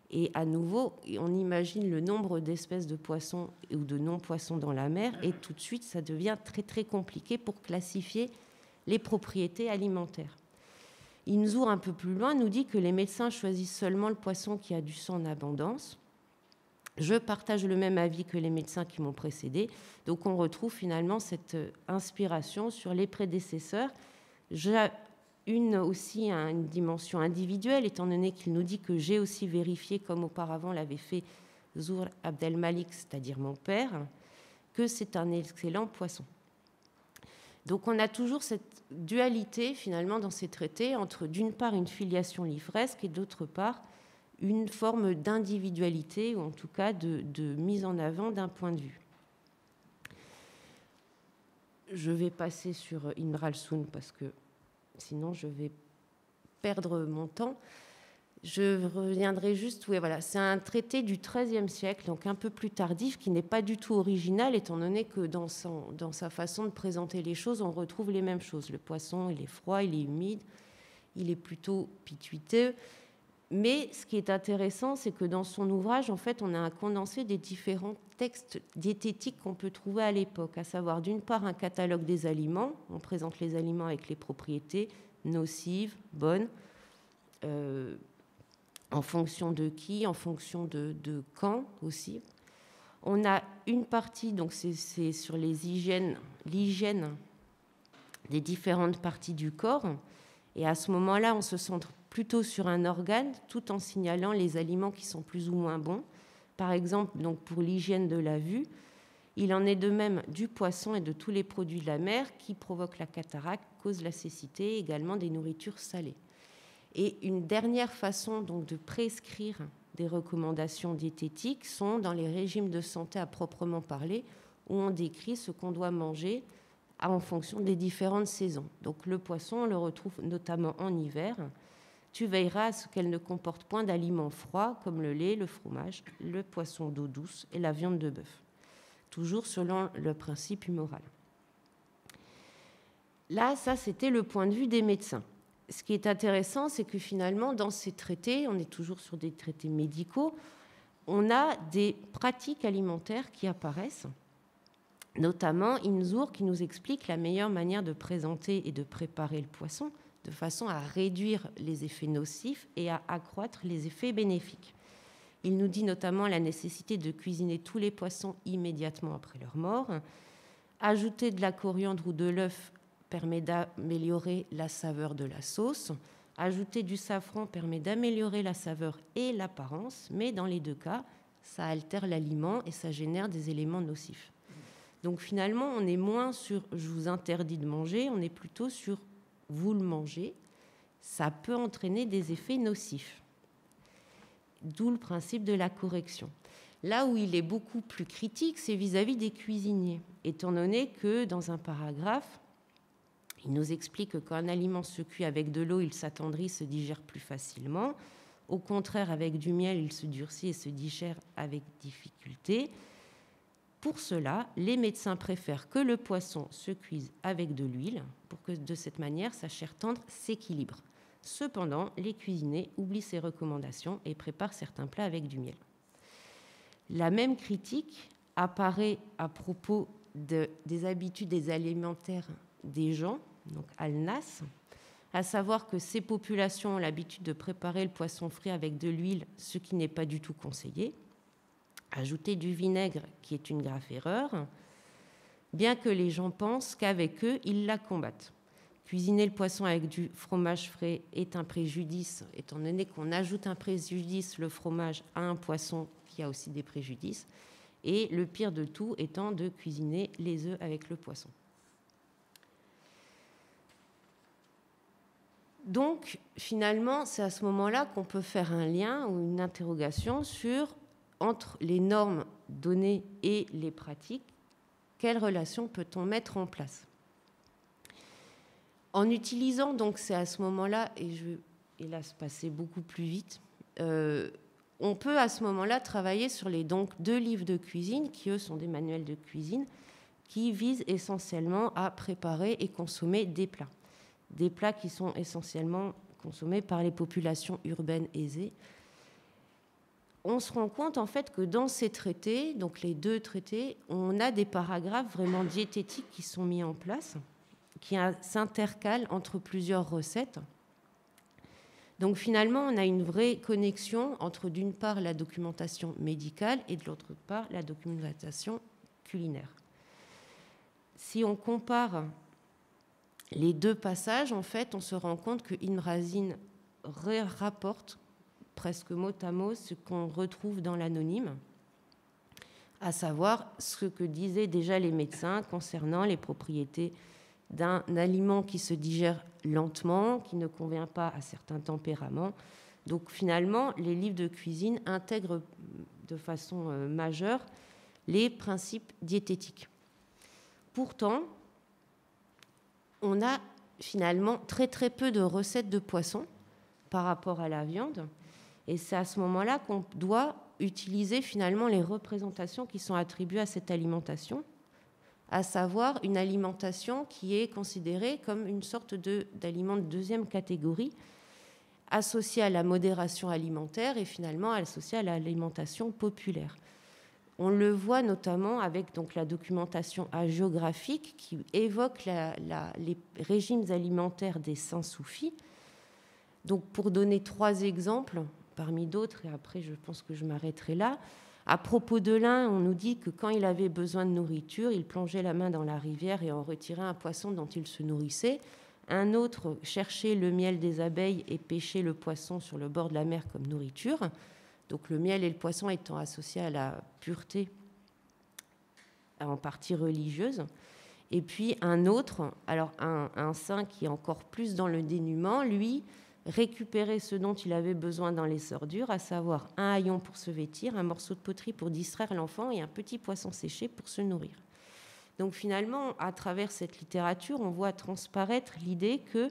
Speaker 3: Et à nouveau, on imagine le nombre d'espèces de poissons ou de non-poissons dans la mer, et tout de suite, ça devient très très compliqué pour classifier les propriétés alimentaires. Ibn Zur, un peu plus loin, nous dit que les médecins choisissent seulement le poisson qui a du sang en abondance. Je partage le même avis que les médecins qui m'ont précédé. Donc on retrouve finalement cette inspiration sur les prédécesseurs. J'ai aussi une dimension individuelle, étant donné qu'il nous dit que j'ai aussi vérifié, comme auparavant l'avait fait Zur Abdelmalik, c'est-à-dire mon père, que c'est un excellent poisson. Donc on a toujours cette dualité finalement dans ces traités entre d'une part une filiation livresque et d'autre part une forme d'individualité ou en tout cas de mise en avant d'un point de vue. Je vais passer sur Ibn Ralsoun parce que sinon je vais perdre mon temps. Je reviendrai juste, oui, voilà, c'est un traité du XIIIe siècle, donc un peu plus tardif, qui n'est pas du tout original, étant donné que dans sa façon de présenter les choses, on retrouve les mêmes choses. Le poisson, il est froid, il est humide, il est plutôt pituiteux. Mais ce qui est intéressant, c'est que dans son ouvrage, en fait, on a un condensé des différents textes diététiques qu'on peut trouver à l'époque, à savoir d'une part un catalogue des aliments, on présente les aliments avec les propriétés nocives, bonnes, en fonction de qui, en fonction de quand aussi. On a une partie, donc c'est sur l'hygiène des différentes parties du corps. Et à ce moment-là, on se centre plutôt sur un organe, tout en signalant les aliments qui sont plus ou moins bons. Par exemple, donc pour l'hygiène de la vue, Il en est de même du poisson et de tous les produits de la mer qui provoquent la cataracte, causent la cécité, également des nourritures salées. Et une dernière façon donc de prescrire des recommandations diététiques sont dans les régimes de santé à proprement parler, où on décrit ce qu'on doit manger en fonction des différentes saisons. Donc le poisson, on le retrouve notamment en hiver. Tu veilleras à ce qu'elle ne comporte point d'aliments froids comme le lait, le fromage, le poisson d'eau douce et la viande de bœuf. Toujours selon le principe humoral. Là, ça, c'était le point de vue des médecins. Ce qui est intéressant, c'est que finalement, dans ces traités, on est toujours sur des traités médicaux, on a des pratiques alimentaires qui apparaissent, notamment Inzour qui nous explique la meilleure manière de présenter et de préparer le poisson de façon à réduire les effets nocifs et à accroître les effets bénéfiques. Il nous dit notamment la nécessité de cuisiner tous les poissons immédiatement après leur mort. Ajouter de la coriandre ou de l'œuf permet d'améliorer la saveur de la sauce. Ajouter du safran permet d'améliorer la saveur et l'apparence, mais dans les deux cas, ça altère l'aliment et ça génère des éléments nocifs. Donc finalement, on est moins sur « je vous interdis de manger », on est plutôt sur « vous le mangez ». Ça peut entraîner des effets nocifs. D'où le principe de la correction. Là où il est beaucoup plus critique, c'est vis-à-vis des cuisiniers, étant donné que dans un paragraphe, il nous explique que quand un aliment se cuit avec de l'eau, il s'attendrit, se digère plus facilement. Au contraire, avec du miel, il se durcit et se digère avec difficulté. Pour cela, les médecins préfèrent que le poisson se cuise avec de l'huile pour que de cette manière, sa chair tendre s'équilibre. Cependant, les cuisiniers oublient ces recommandations et préparent certains plats avec du miel. La même critique apparaît à propos des habitudes des alimentaires des gens, donc Alnas, à savoir que ces populations ont l'habitude de préparer le poisson frit avec de l'huile, ce qui n'est pas du tout conseillé. Ajouter du vinaigre, qui est une grave erreur, bien que les gens pensent qu'avec eux, ils la combattent. Cuisiner le poisson avec du fromage frais est un préjudice, étant donné qu'on ajoute un préjudice, le fromage, à un poisson qui a aussi des préjudices. Et le pire de tout étant de cuisiner les œufs avec le poisson. Donc, finalement, c'est à ce moment-là qu'on peut faire un lien ou une interrogation entre les normes données et les pratiques. Quelle relation peut-on mettre en place ? En utilisant, donc c'est à ce moment-là, et je vais hélas passer beaucoup plus vite, on peut à ce moment-là travailler sur les deux livres de cuisine, qui eux sont des manuels de cuisine, qui visent essentiellement à préparer et consommer des plats qui sont essentiellement consommés par les populations urbaines aisées. On se rend compte en fait que dans ces traités, donc les deux traités, on a des paragraphes vraiment diététiques qui sont mis en place, qui s'intercalent entre plusieurs recettes. Donc finalement, on a une vraie connexion entre d'une part la documentation médicale et de l'autre part la documentation culinaire. Si on compare les deux passages, en fait, on se rend compte que Ibn Razin rapporte presque mot à mot ce qu'on retrouve dans l'anonyme, à savoir ce que disaient déjà les médecins concernant les propriétés d'un aliment qui se digère lentement, qui ne convient pas à certains tempéraments. Donc finalement, les livres de cuisine intègrent de façon majeure les principes diététiques. Pourtant, on a finalement très très peu de recettes de poisson par rapport à la viande. Et c'est à ce moment-là qu'on doit utiliser finalement les représentations qui sont attribuées à cette alimentation, à savoir une alimentation qui est considérée comme une sorte d'aliment de deuxième catégorie, associée à la modération alimentaire et finalement associée à l'alimentation populaire. On le voit notamment avec donc, la documentation hagiographique qui évoque les régimes alimentaires des saints soufis. Donc, pour donner 3 exemples, parmi d'autres, et après je pense que je m'arrêterai là. À propos de l'un, on nous dit que quand il avait besoin de nourriture, il plongeait la main dans la rivière et en retirait un poisson dont il se nourrissait. Un autre cherchait le miel des abeilles et pêchait le poisson sur le bord de la mer comme nourriture. Donc le miel et le poisson étant associés à la pureté en partie religieuse. Et puis un autre, alors un saint qui est encore plus dans le dénuement, lui, récupérait ce dont il avait besoin dans les ordures, à savoir un haillon pour se vêtir, un morceau de poterie pour distraire l'enfant et un petit poisson séché pour se nourrir. Donc finalement, à travers cette littérature, on voit transparaître l'idée que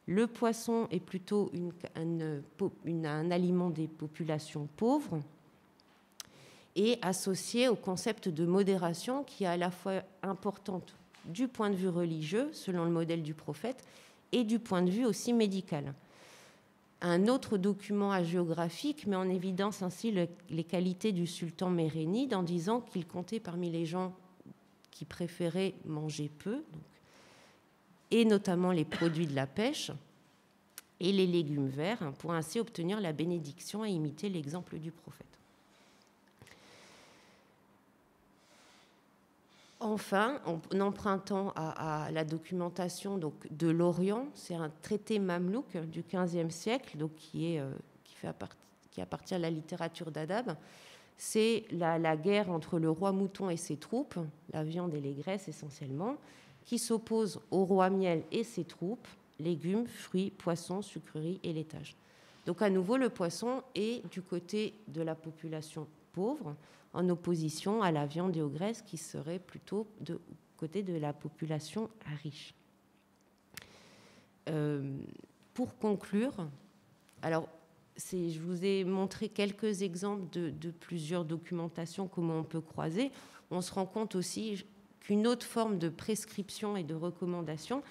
Speaker 3: le poisson est plutôt un aliment des populations pauvres et associé au concept de modération qui est à la fois importante du point de vue religieux, selon le modèle du prophète, et du point de vue aussi médical. Un autre document hagiographique met en évidence ainsi les qualités du sultan Mérénide en disant qu'il comptait parmi les gens qui préféraient manger peu, et notamment les produits de la pêche et les légumes verts, pour ainsi obtenir la bénédiction et imiter l'exemple du prophète. Enfin, en empruntant à la documentation donc, de l'Orient, c'est un traité mamelouk du XVe siècle, donc qui appartient à la littérature d'Adab. C'est la guerre entre le roi mouton et ses troupes, la viande et les graisses essentiellement, qui s'oppose au roi miel et ses troupes, légumes, fruits, poissons, sucreries et laitage. Donc à nouveau, le poisson est du côté de la population pauvre, en opposition à la viande et aux graisses qui seraient plutôt du côté de la population riche. Pour conclure, alors je vous ai montré quelques exemples de plusieurs documentations, comment on peut croiser. On se rend compte aussi qu'une autre forme de prescription et de recommandation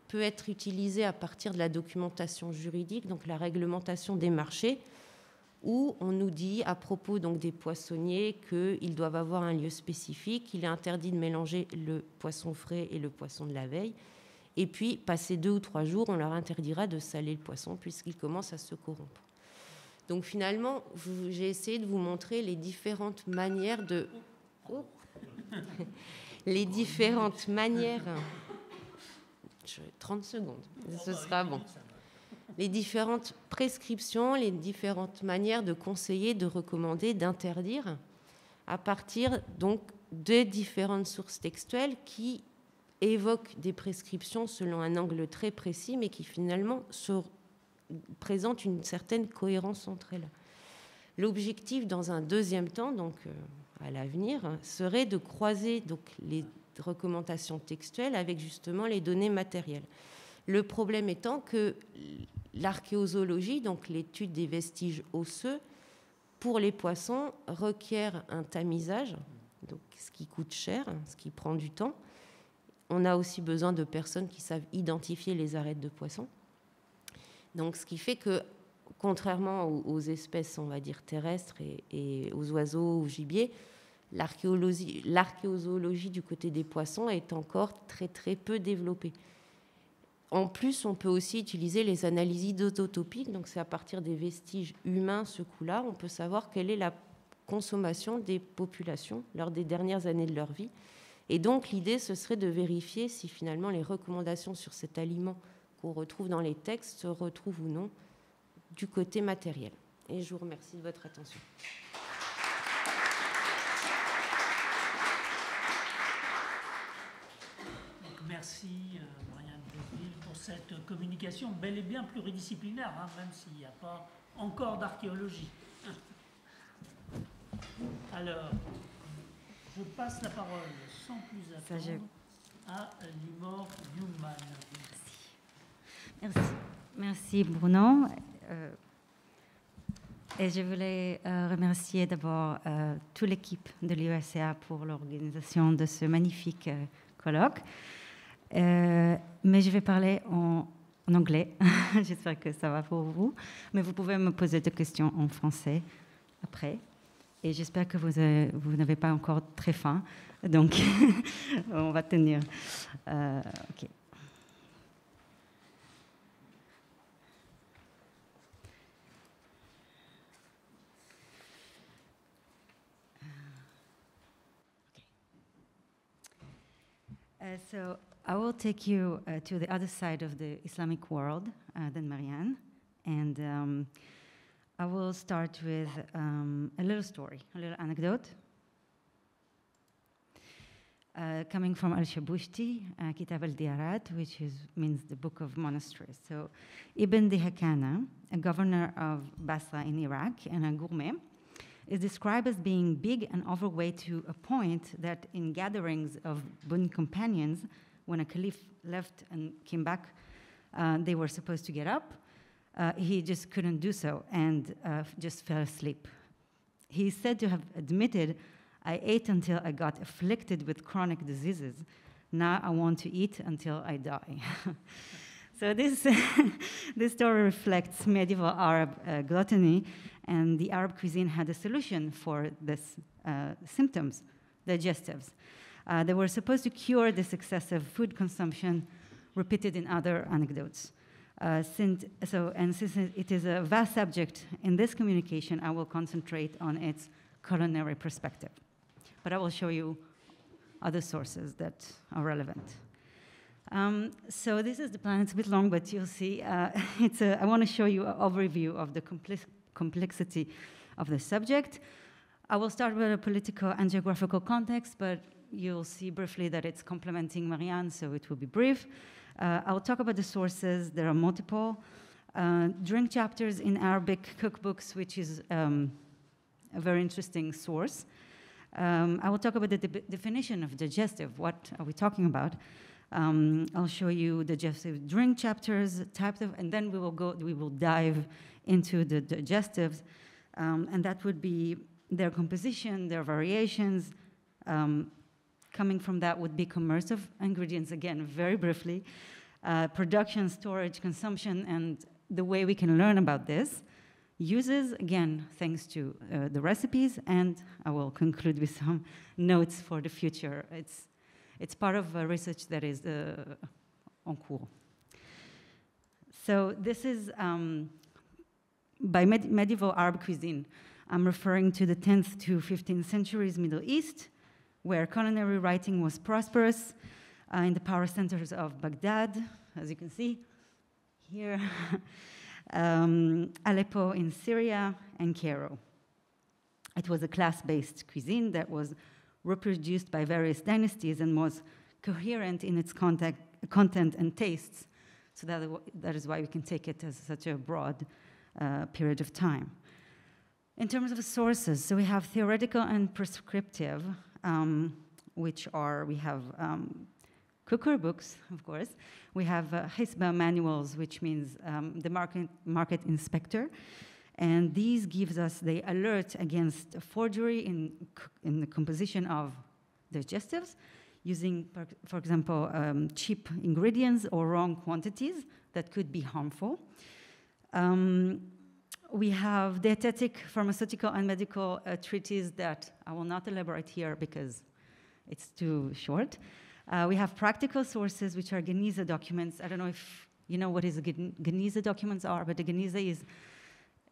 Speaker 3: peut être utilisée à partir de la documentation juridique, donc la réglementation des marchés, où on nous dit à propos donc, des poissonniers qu'ils doivent avoir un lieu spécifique, il est interdit de mélanger le poisson frais et le poisson de la veille, et puis, passé 2 ou 3 jours, on leur interdira de saler le poisson puisqu'il commence à se corrompre. Donc finalement, j'ai essayé de vous montrer les différentes manières de... les différentes manières... 30 secondes, ce sera bon. Les différentes prescriptions, les différentes manières de conseiller, de recommander, d'interdire, à partir donc des différentes sources textuelles qui évoquent des prescriptions selon un angle très précis, mais qui finalement présentent une certaine cohérence entre elles. L'objectif, dans un deuxième temps, donc à l'avenir, serait de croiser donc, les recommandations textuelles avec justement les données matérielles. Le problème étant que l'archéozoologie, donc l'étude des vestiges osseux, pour les poissons, requiert un tamisage, donc ce qui coûte cher, ce qui prend du temps. On a aussi besoin de personnes qui savent identifier les arêtes de poissons. Donc, ce qui fait que, contrairement aux espèces, on va dire, terrestres et aux oiseaux, aux gibiers, l'archéozoologie du côté des poissons est encore très, très peu développée. En plus, on peut aussi utiliser les analyses isotopiques, donc c'est à partir des vestiges humains, ce coup-là, on peut savoir quelle est la consommation des populations lors des dernières années de leur vie. Et donc, l'idée, ce serait de vérifier si finalement les recommandations sur cet aliment qu'on retrouve dans les textes se retrouvent ou non du côté matériel. Et je vous remercie de votre attention.
Speaker 1: Merci Marianne Brisville pour cette communication bel et bien pluridisciplinaire, hein, même s'il n'y a pas encore d'archéologie. Alors, je passe la parole sans plus attendre à Limor Newman.
Speaker 4: Merci Bruno. Et je voulais remercier d'abord toute l'équipe de l'USCA pour l'organisation de ce magnifique colloque. Mais je vais parler en anglais. J'espère que ça va pour vous. Mais vous pouvez me poser des questions en français après. Et j'espère que vous n'avez pas encore très faim. Donc, on va tenir. OK. So I will take you to the other side of the Islamic world than Marianne, and I will start with a little story, a little anecdote. coming from Al-Shabushti, Kitab al-Diyarat, which means the Book of Monasteries. So Ibn Dihakana, a governor of Basra in Iraq and a gourmet, is described as being big and overweight to a point that in gatherings of boon companions, when a caliph left and came back, they were supposed to get up. He just couldn't do so and just fell asleep. He's said to have admitted, "I ate until I got afflicted with chronic diseases. Now I want to eat until I die." So this story reflects medieval Arab gluttony, and the Arab cuisine had a solution for this symptoms, digestives. They were supposed to cure this excessive food consumption repeated in other anecdotes. Since it is a vast subject in this communication, I will concentrate on its culinary perspective. But I will show you other sources that are relevant. So this is the plan. It's a bit long, but you'll see. I want to show you an overview of the complexity of the subject. I will start with a political and geographical context, but you'll see briefly that it's complementing Marianne, so it will be brief. I'll talk about the sources. There are multiple. Drink chapters in Arabic cookbooks, which is a very interesting source. I will talk about the definition of digestive. What are we talking about? I'll show you digestive drink chapters, types of, and then we will dive into the digestives, and that would be their composition, their variations. Coming from that would be commerce of ingredients, again, very briefly, production, storage, consumption, and the way we can learn about this. Uses, again, thanks to the recipes, and I will conclude with some notes for the future. It's part of research that is en cours. So this is, by medieval Arab cuisine, I'm referring to the 10th to 15th centuries Middle East, where culinary writing was prosperous in the power centers of Baghdad, as you can see here, Aleppo in Syria, and Cairo. It was a class-based cuisine that was reproduced by various dynasties and was coherent in its content and tastes. So that is why we can take it as such a broad period of time. In terms of sources, so we have theoretical and prescriptive, which are, we have cookery books, of course. We have Hisba manuals, which means the market inspector. And these gives us the alert against forgery in the composition of digestives, using, for example, cheap ingredients or wrong quantities that could be harmful. We have dietetic, pharmaceutical, and medical treatises that I will not elaborate here because it's too short. We have practical sources, which are Geniza documents. I don't know if you know what Geniza documents are, but the Geniza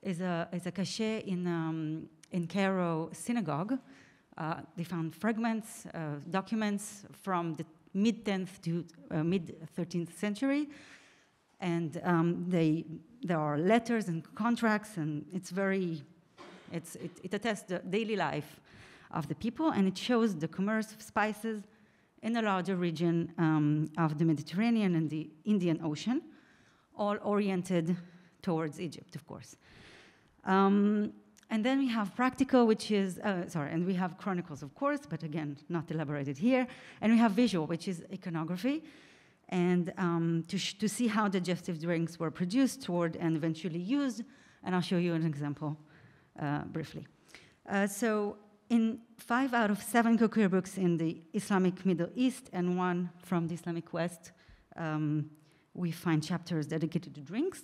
Speaker 4: is a cachet in Cairo synagogue. They found fragments, documents from the mid-10th to mid-13th century. And there are letters and contracts, and it attests the daily life of the people, and it shows the commerce of spices in a larger region of the Mediterranean and the Indian Ocean, all oriented towards Egypt, of course. And then we have practical, which is, and we have chronicles, of course, but again, not elaborated here. And we have visual, which is iconography, and to see how digestive drinks were produced, stored, and eventually used. And I'll show you an example briefly. So in 5 out of 7 cookery books in the Islamic Middle East and 1 from the Islamic West, we find chapters dedicated to drinks.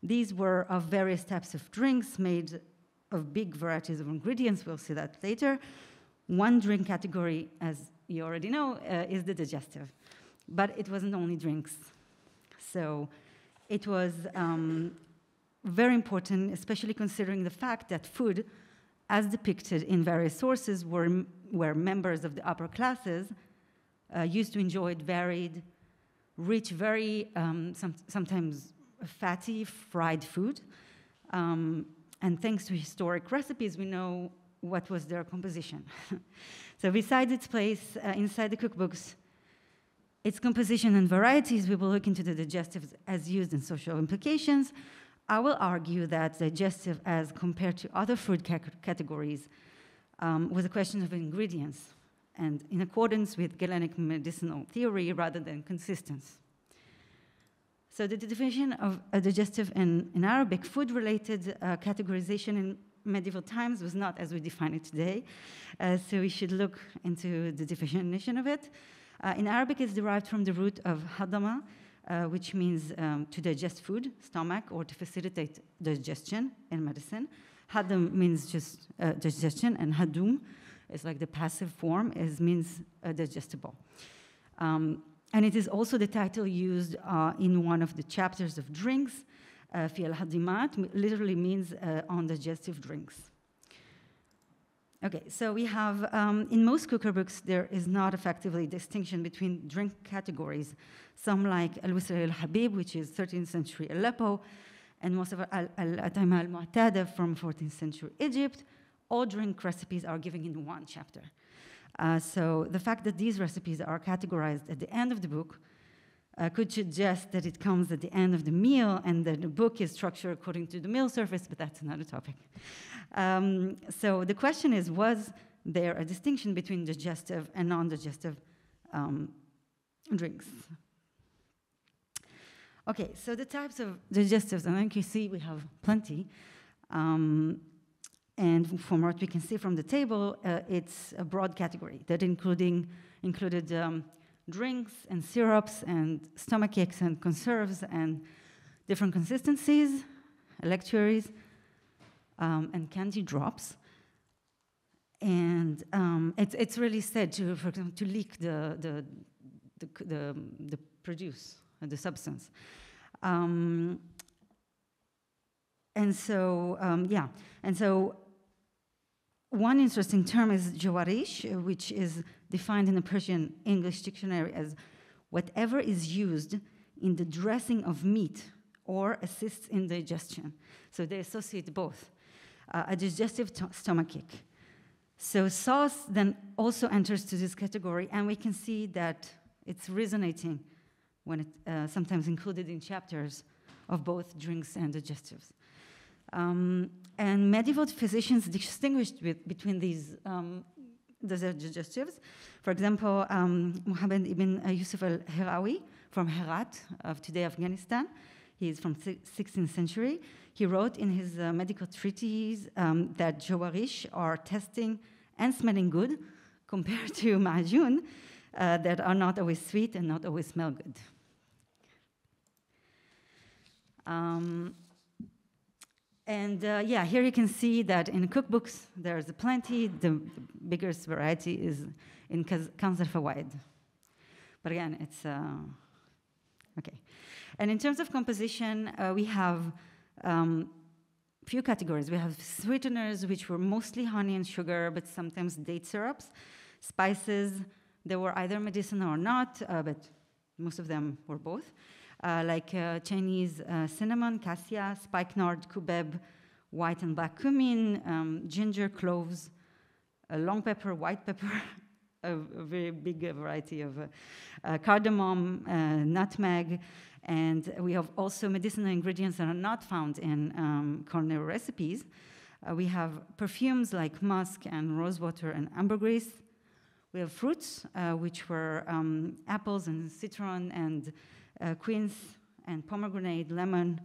Speaker 4: These were of various types of drinks made of big varieties of ingredients. We'll see that later. One drink category, as you already know, is the digestive. But it wasn't only drinks. So it was very important, especially considering the fact that food, as depicted in various sources, where members of the upper classes used to enjoy it varied, rich, very sometimes fatty, fried food. And thanks to historic recipes, we know what was their composition. So besides its place inside the cookbooks, its composition and varieties, we will look into the digestives as used in social implications. I will argue that digestive, as compared to other food categories, was a question of ingredients, and in accordance with Galenic medicinal theory rather than consistence. So the definition of a digestive in Arabic food-related categorization in medieval times was not as we define it today, so we should look into the definition of it. In Arabic, it's derived from the root of hadama, which means to digest food, stomach, or to facilitate digestion in medicine. Hadam means just digestion, and hadum is like the passive form, means digestible. And it is also the title used in one of the chapters of drinks. Fi al-hadimat literally means on digestive drinks. Okay, so we have, in most cooker books, there is not effectively distinction between drink categories. Some like Al-Wisr al-Habib, which is 13th century Aleppo, and most of Al-At'ima al-Mu'tada from 14th century Egypt, all drink recipes are given in one chapter. So the fact that these recipes are categorized at the end of the book could suggest that it comes at the end of the meal and that the book is structured according to the meal surface, but that's another topic. So the question is, was there a distinction between digestive and non-digestive drinks? Okay, so the types of digestives, and like you see, we have plenty. And from what we can see from the table, it's a broad category that included drinks and syrups and stomach aches and conserves and different consistencies, electuaries, and candy drops. And it's really said to, for example, to leak the produce, the substance. And so one interesting term is jawarish, which is defined in the Persian English dictionary as whatever is used in the dressing of meat or assists in digestion. So they associate both, a digestive stomachache. So sauce then also enters to this category, and we can see that it's resonating when it's sometimes included in chapters of both drinks and digestives. And medieval physicians distinguished between these digestives. For example, Muhammad ibn Yusuf al-Hirawi from Herat of today Afghanistan. He is from 16th century. He wrote in his medical treatise that jawarish are tasting and smelling good compared to ma'jun that are not always sweet and not always smell good. Here you can see that in cookbooks there's plenty. The biggest variety is in Kanz al-Fawaid. But again, it's okay. And in terms of composition, we have few categories. We have sweeteners, which were mostly honey and sugar, but sometimes date syrups. Spices, they were either medicinal or not, but most of them were both. Like Chinese cinnamon, cassia, spikenard, kubeb, white and black cumin, ginger, cloves, long pepper, white pepper, a very big variety of cardamom, nutmeg, and we have also medicinal ingredients that are not found in culinary recipes. We have perfumes like musk and rosewater and ambergris. We have fruits, which were apples and citron and quince and pomegranate, lemon,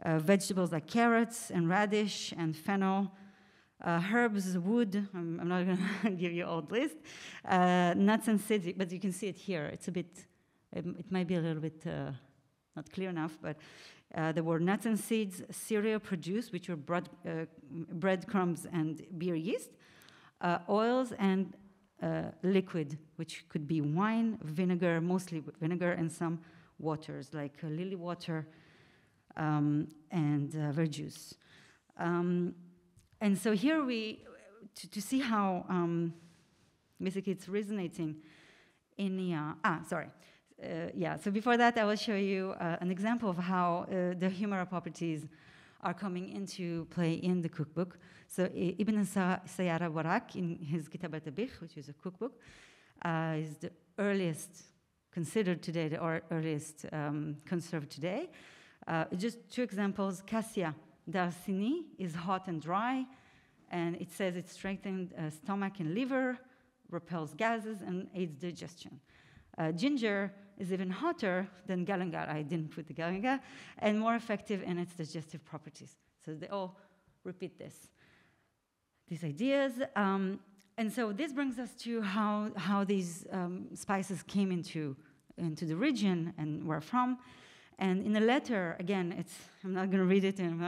Speaker 4: vegetables like carrots and radish and fennel, herbs, wood. I'm not going to give you all the list. Nuts and seeds, but you can see it here. It's a bit, it might be a little bit not clear enough, but there were nuts and seeds, cereal produce, which were breadcrumbs and beer yeast, oils and liquid, which could be wine, vinegar, mostly vinegar, and some waters like lily water and verjuice. And so here to see how basically it's resonating in the, so before that I will show you an example of how the humoral properties are coming into play in the cookbook. So Ibn Sayyara Warraq, in his Kitab al-Tabikh, which is a cookbook, is the earliest, considered today, the earliest conserved today. Just 2 examples. Cassia Darsini is hot and dry, and it says it strengthens stomach and liver, repels gases, and aids digestion. Ginger is even hotter than galangal. I didn't put the galangal, and more effective in its digestive properties. So they all repeat these ideas. And so this brings us to how these spices came into the region and where from. And in a letter, again, I'm not going to read it, and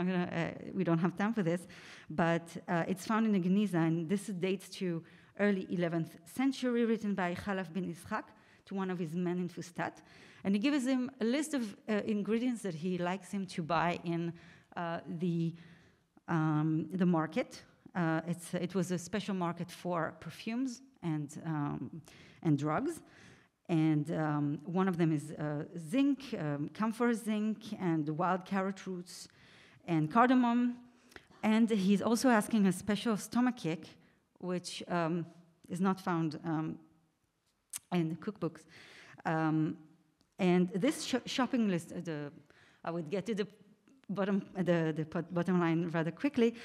Speaker 4: we don't have time for this, but it's found in the Geniza, and this dates to early 11th century, written by Khalaf bin Ishaq to one of his men in Fustat. And he gives him a list of ingredients that he likes him to buy in the market. It was a special market for perfumes and drugs. And one of them is zinc, camphor zinc, and wild carrot roots, and cardamom. And he's also asking a special stomachache, which is not found in the cookbooks. And this shopping list, I would get to the bottom line rather quickly.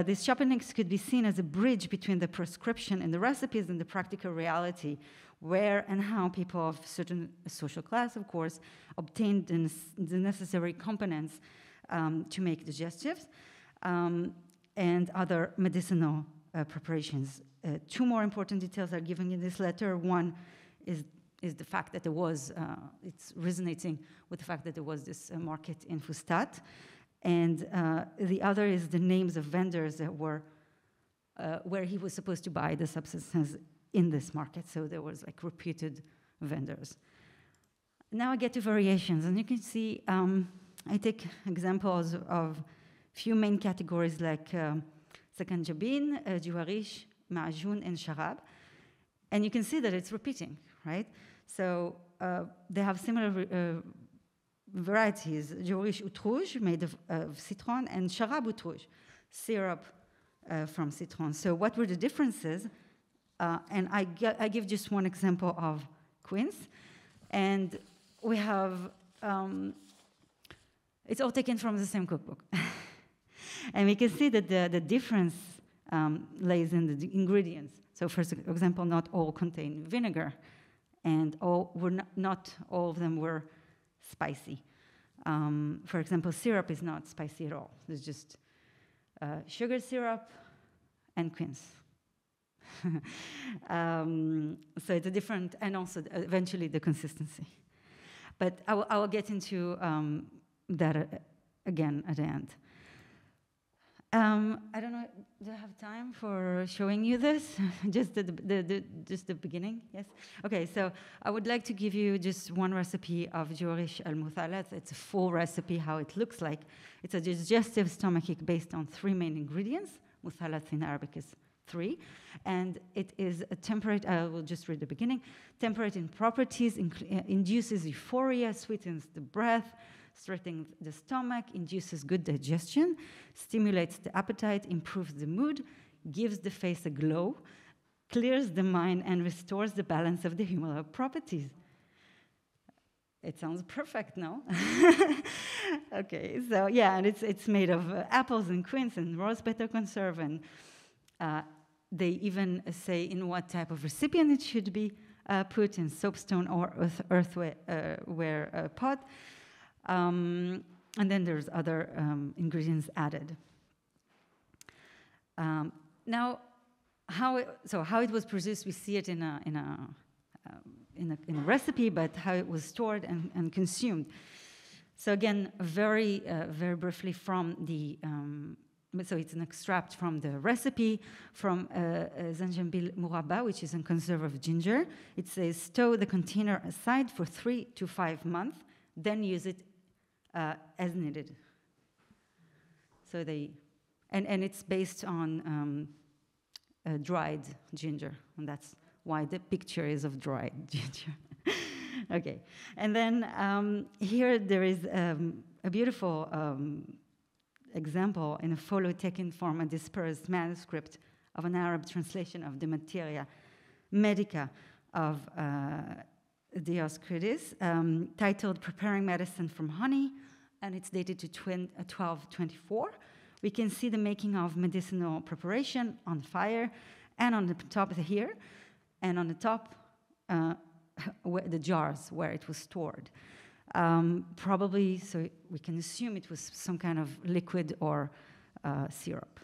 Speaker 4: This shopping list could be seen as a bridge between the prescription and the recipes and the practical reality, where and how people of certain social class, of course, obtained the necessary components to make digestives and other medicinal preparations. 2 more important details are given in this letter. One is the fact that there was, it's resonating with the fact that there was this market in Fustat. And the other is the names of vendors that were, where he was supposed to buy the substances in this market. So there was like reputed vendors. Now I get to variations, and you can see I take examples of few main categories like sakanjabin, juwarish, ma'ajoun, and sharab. And you can see that it's repeating, right? So they have similar varieties. Juwarish outrouge, made of citron, and sharab outrouge, syrup from citron. So what were the differences? And I give just one example of quince. And we have, it's all taken from the same cookbook. And we can see that the difference lays in the ingredients. So for example, not all contain vinegar, and not all of them were spicy. For example, syrup is not spicy at all. It's just sugar syrup and quince. So it's a different, and also eventually the consistency. But I will get into that again at the end. I don't know, do I have time for showing you this? Just the beginning, yes? Okay, so I would like to give you just one recipe of juwarish al-muthalath. It's a full recipe, how it looks like. It's a digestive stomachache based on 3 main ingredients. Muthalath in Arabic is 3. And it is a temperate, I will just read the beginning. Temperate in properties, induces euphoria, sweetens the breath, strengthens the stomach, induces good digestion, stimulates the appetite, improves the mood, gives the face a glow, clears the mind, and restores the balance of the humoral properties. It sounds perfect, no? Okay, so yeah, and it's made of apples and quince and rose petal conserve, and they even say in what type of recipient it should be put, in soapstone or earthenware pot. And then there's other ingredients added. Now, how it was produced, we see it in a recipe, but how it was stored and consumed. So again, very briefly from the, so it's an extract from the recipe from Zanjabil Murabba, which is a conserve of ginger. It says, stow the container aside for 3 to 5 months, then use it as needed. So and it's based on dried ginger, and that's why the picture is of dried ginger. Okay, and then here there is a beautiful example in a photo taken from a dispersed manuscript of an Arab translation of the Materia Medica of Dioscorides, titled Preparing Medicine from Honey, and it's dated to 1224. We can see the making of medicinal preparation on fire, and on the top here, and on the top, the jars where it was stored. Probably, so we can assume it was some kind of liquid or syrup.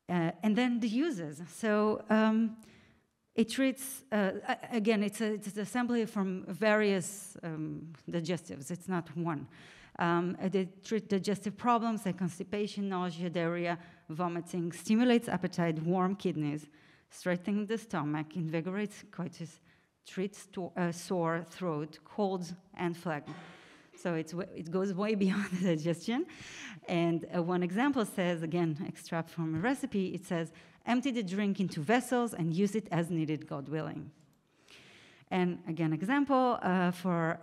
Speaker 4: And then the uses. So it treats, again, it's an assembly from various digestives. It's not one. They treat digestive problems like constipation, nausea, diarrhea, vomiting, stimulates appetite, warm kidneys, strengthens the stomach, invigorates coitus, treats sore throat, colds, and phlegm. So it goes way beyond the digestion. And one example says, again, extract from a recipe, it says, empty the drink into vessels and use it as needed, God willing. And again, example for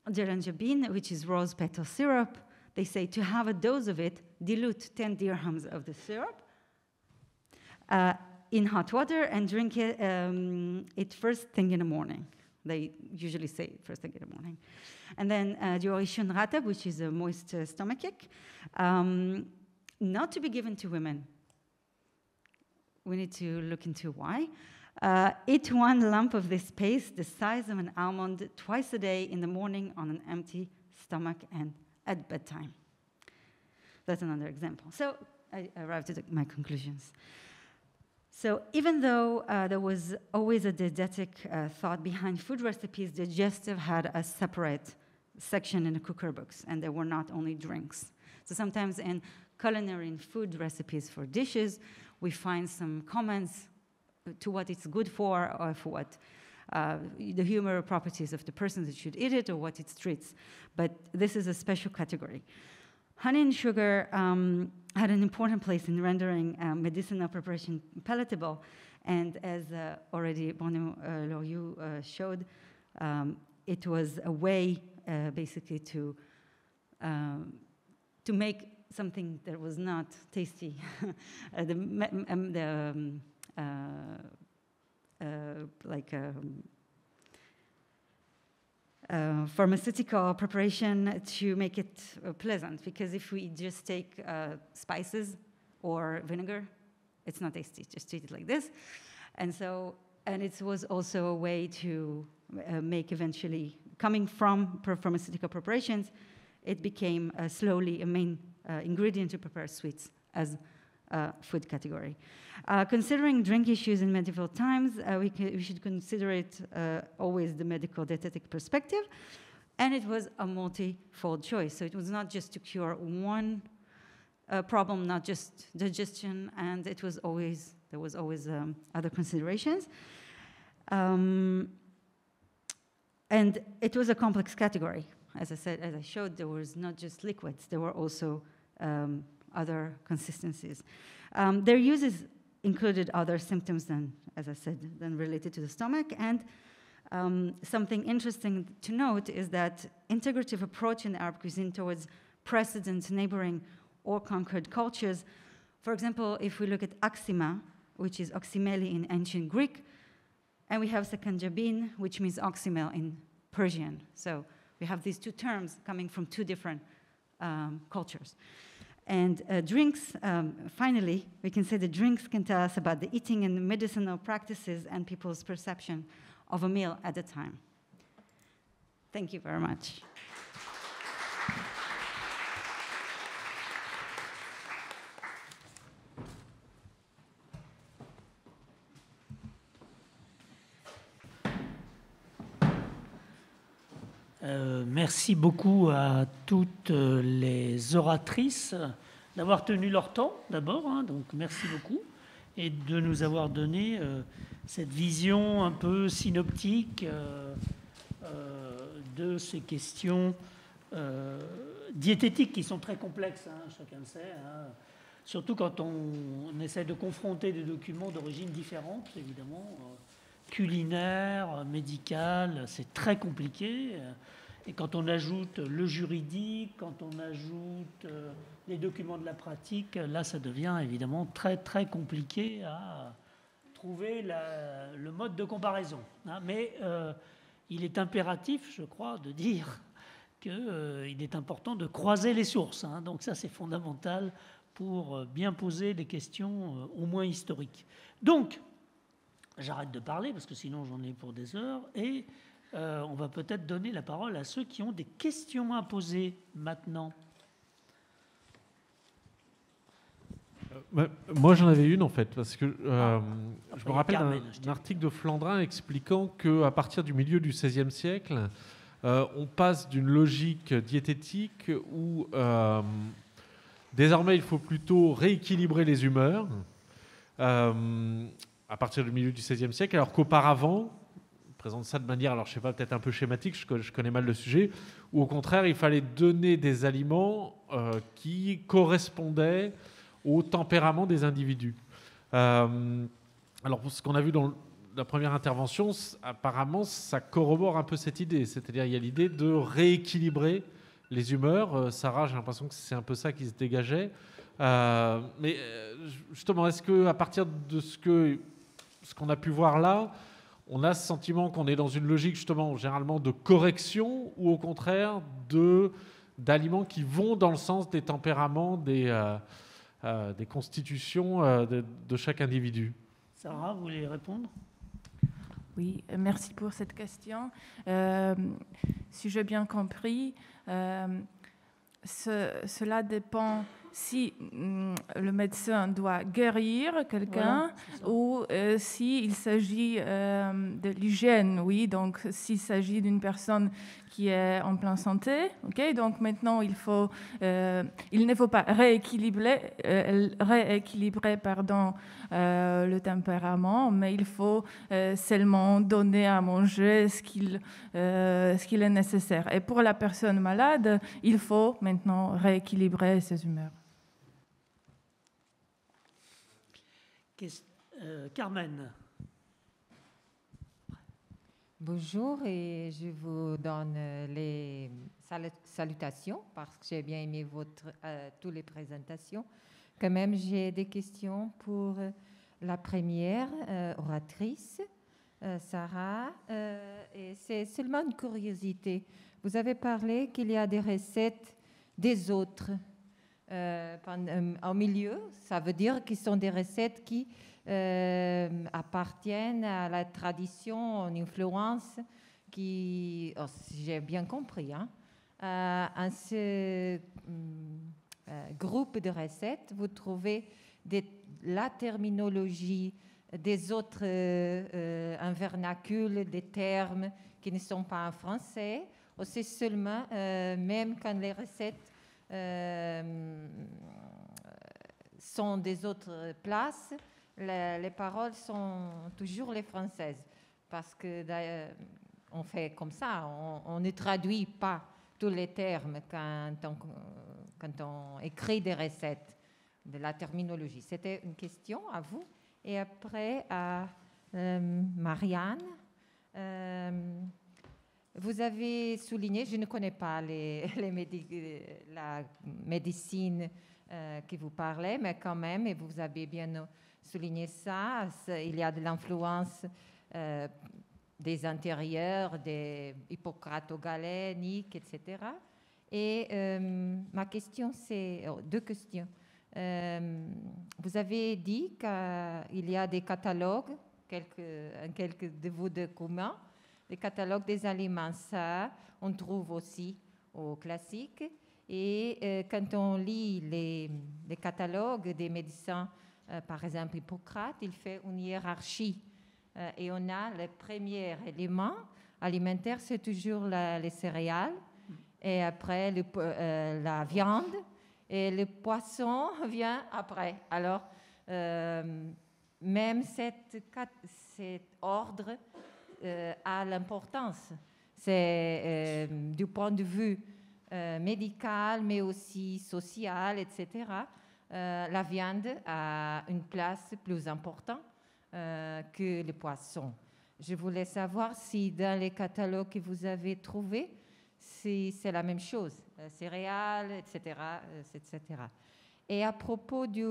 Speaker 4: Geranjabin, which is rose petal syrup, they say to have a dose of it, dilute 10 dirhams of the syrup in hot water and drink it first thing in the morning. They usually say first thing in the morning. And then Duration Ratab, which is a moist stomachache, not to be given to women. We need to look into why. Eat one lump of this paste the size of an almond twice a day in the morning on an empty stomach and at bedtime. That's another example. So I arrived at my conclusions. So even though there was always a dietetic thought behind food recipes, digestive had a separate section in the cooker books, and there were not only drinks. So sometimes in culinary and food recipes for dishes, we find some comments to what it's good for, or for what the humoral properties of the person that should eat it, or what it treats. But this is a special category. Honey and sugar had an important place in rendering medicinal preparation palatable, and as already Bruno Loriot showed, it was a way basically to make something that was not tasty. Pharmaceutical preparation to make it pleasant, because if we just take spices or vinegar, it's not tasty. Just treat it like this. And it was also a way to make eventually, coming from pharmaceutical preparations, it became slowly a main ingredient to prepare sweets as a food category. Considering drink issues in medieval times, we should consider it always the medical dietetic perspective, and it was a multi-fold choice. So it was not just to cure one problem, not just digestion, and there was always other considerations. And it was a complex category. As I said, as I showed, there was not just liquids, there were also other consistencies. Their uses included other symptoms than, as I said, than related to the stomach. And something interesting to note is that integrative approach in Arab cuisine towards precedent, neighboring, or conquered cultures. For example, if we look at oxima, which is oxymeli in ancient Greek, and we have sekanjabin, which means oxymel in Persian. So we have these two terms coming from two different cultures. And drinks, finally, we can say the drinks can tell us about the eating and medicinal practices and people's perception of a meal at the time. Thank you very much.
Speaker 1: Merci beaucoup à toutes les oratrices d'avoir tenu leur temps d'abord, hein, donc merci beaucoup, et de nous avoir donné cette vision un peu synoptique de ces questions diététiques qui sont très complexes, hein, chacun le sait, hein, surtout quand on essaie de confronter des documents d'origine différente, évidemment, culinaire, médical, c'est très compliqué. Et quand on ajoute le juridique, quand on ajoute les documents de la pratique, là, ça devient évidemment très, très compliqué à trouver le mode de comparaison. Hein. Mais il est impératif, je crois, de dire qu'il est important de croiser les sources. Hein. Donc ça, c'est fondamental pour bien poser des questions au moins historiques. Donc, j'arrête de parler parce que sinon j'en ai pour des heures et on va peut-être donner la parole à ceux qui ont des questions à poser maintenant.
Speaker 5: Moi j'en avais une en fait parce que je me rappelle d'un article de Flandrin expliquant qu'à partir du milieu du XVIe siècle, on passe d'une logique diététique où désormais il faut plutôt rééquilibrer les humeurs. À partir du milieu du XVIe siècle, alors qu'auparavant, on présente ça de manière, alors je ne sais pas, peut-être un peu schématique, je connais mal le sujet, où au contraire, il fallait donner des aliments qui correspondaient au tempérament des individus. Alors, ce qu'on a vu dans la première intervention, apparemment, ça corrobore un peu cette idée, c'est-à-dire il y a l'idée de rééquilibrer les humeurs. Sarah, j'ai l'impression que c'est un peu ça qui se dégageait. Mais justement, est-ce qu'à partir de ce qu'on a pu voir là, on a ce sentiment qu'on est dans une logique justement généralement de correction ou au contraire d'aliments qui vont dans le sens des tempéraments, des constitutions de chaque individu?
Speaker 1: Sarah, vous voulez répondre?
Speaker 2: Oui, merci pour cette question. Si j'ai bien compris, cela dépend si le médecin doit guérir quelqu'un, voilà, ou s'il s'agit de l'hygiène. Oui, donc s'il s'agit d'une personne qui est en pleine santé, okay, donc maintenant il ne faut pas rééquilibrer le tempérament, mais il faut seulement donner à manger ce qu'il est nécessaire. Et pour la personne malade, il faut maintenant rééquilibrer ses humeurs.
Speaker 1: Carmen.
Speaker 6: Bonjour et je vous donne les salutations parce que j'ai bien aimé toutes les présentations. Quand même, j'ai des questions pour la première oratrice, Sarah. Et c'est seulement une curiosité. Vous avez parlé qu'il y a des recettes des autres au milieu. Ça veut dire qu'ils sont des recettes qui appartiennent à la tradition, une influence qui, si j'ai bien compris, à ce groupe de recettes, vous trouvez la terminologie des autres, un vernacule, des termes qui ne sont pas en français, ou c'est seulement, même quand les recettes sont des autres places, les paroles sont toujours les françaises, parce que on fait comme ça, on ne traduit pas tous les termes quand on écrit des recettes, de la terminologie. C'était une question à vous. Et après, à Marianne, vous avez souligné, je ne connais pas la médecine que vous parlez, mais quand même, et vous avez bien souligné ça, il y a de l'influence des intérieurs, des hippocrato-galéniques, etc. Et ma question, c'est deux questions. Vous avez dit qu'il y a des catalogues, quelques de vous de commun, des catalogues des aliments. Ça, on trouve aussi au classique. Et quand on lit les catalogues des médecins, par exemple Hippocrate, il fait une hiérarchie. Et on a le premier élément alimentaire, c'est toujours les céréales. Et après, la viande. Et le poisson vient après. Alors, même cet ordre a l'importance. C'est du point de vue médical, mais aussi social, etc. La viande a une place plus importante que le poisson. Je voulais savoir si dans les catalogues que vous avez trouvés, c'est la même chose, céréales, etc., etc. Et à propos du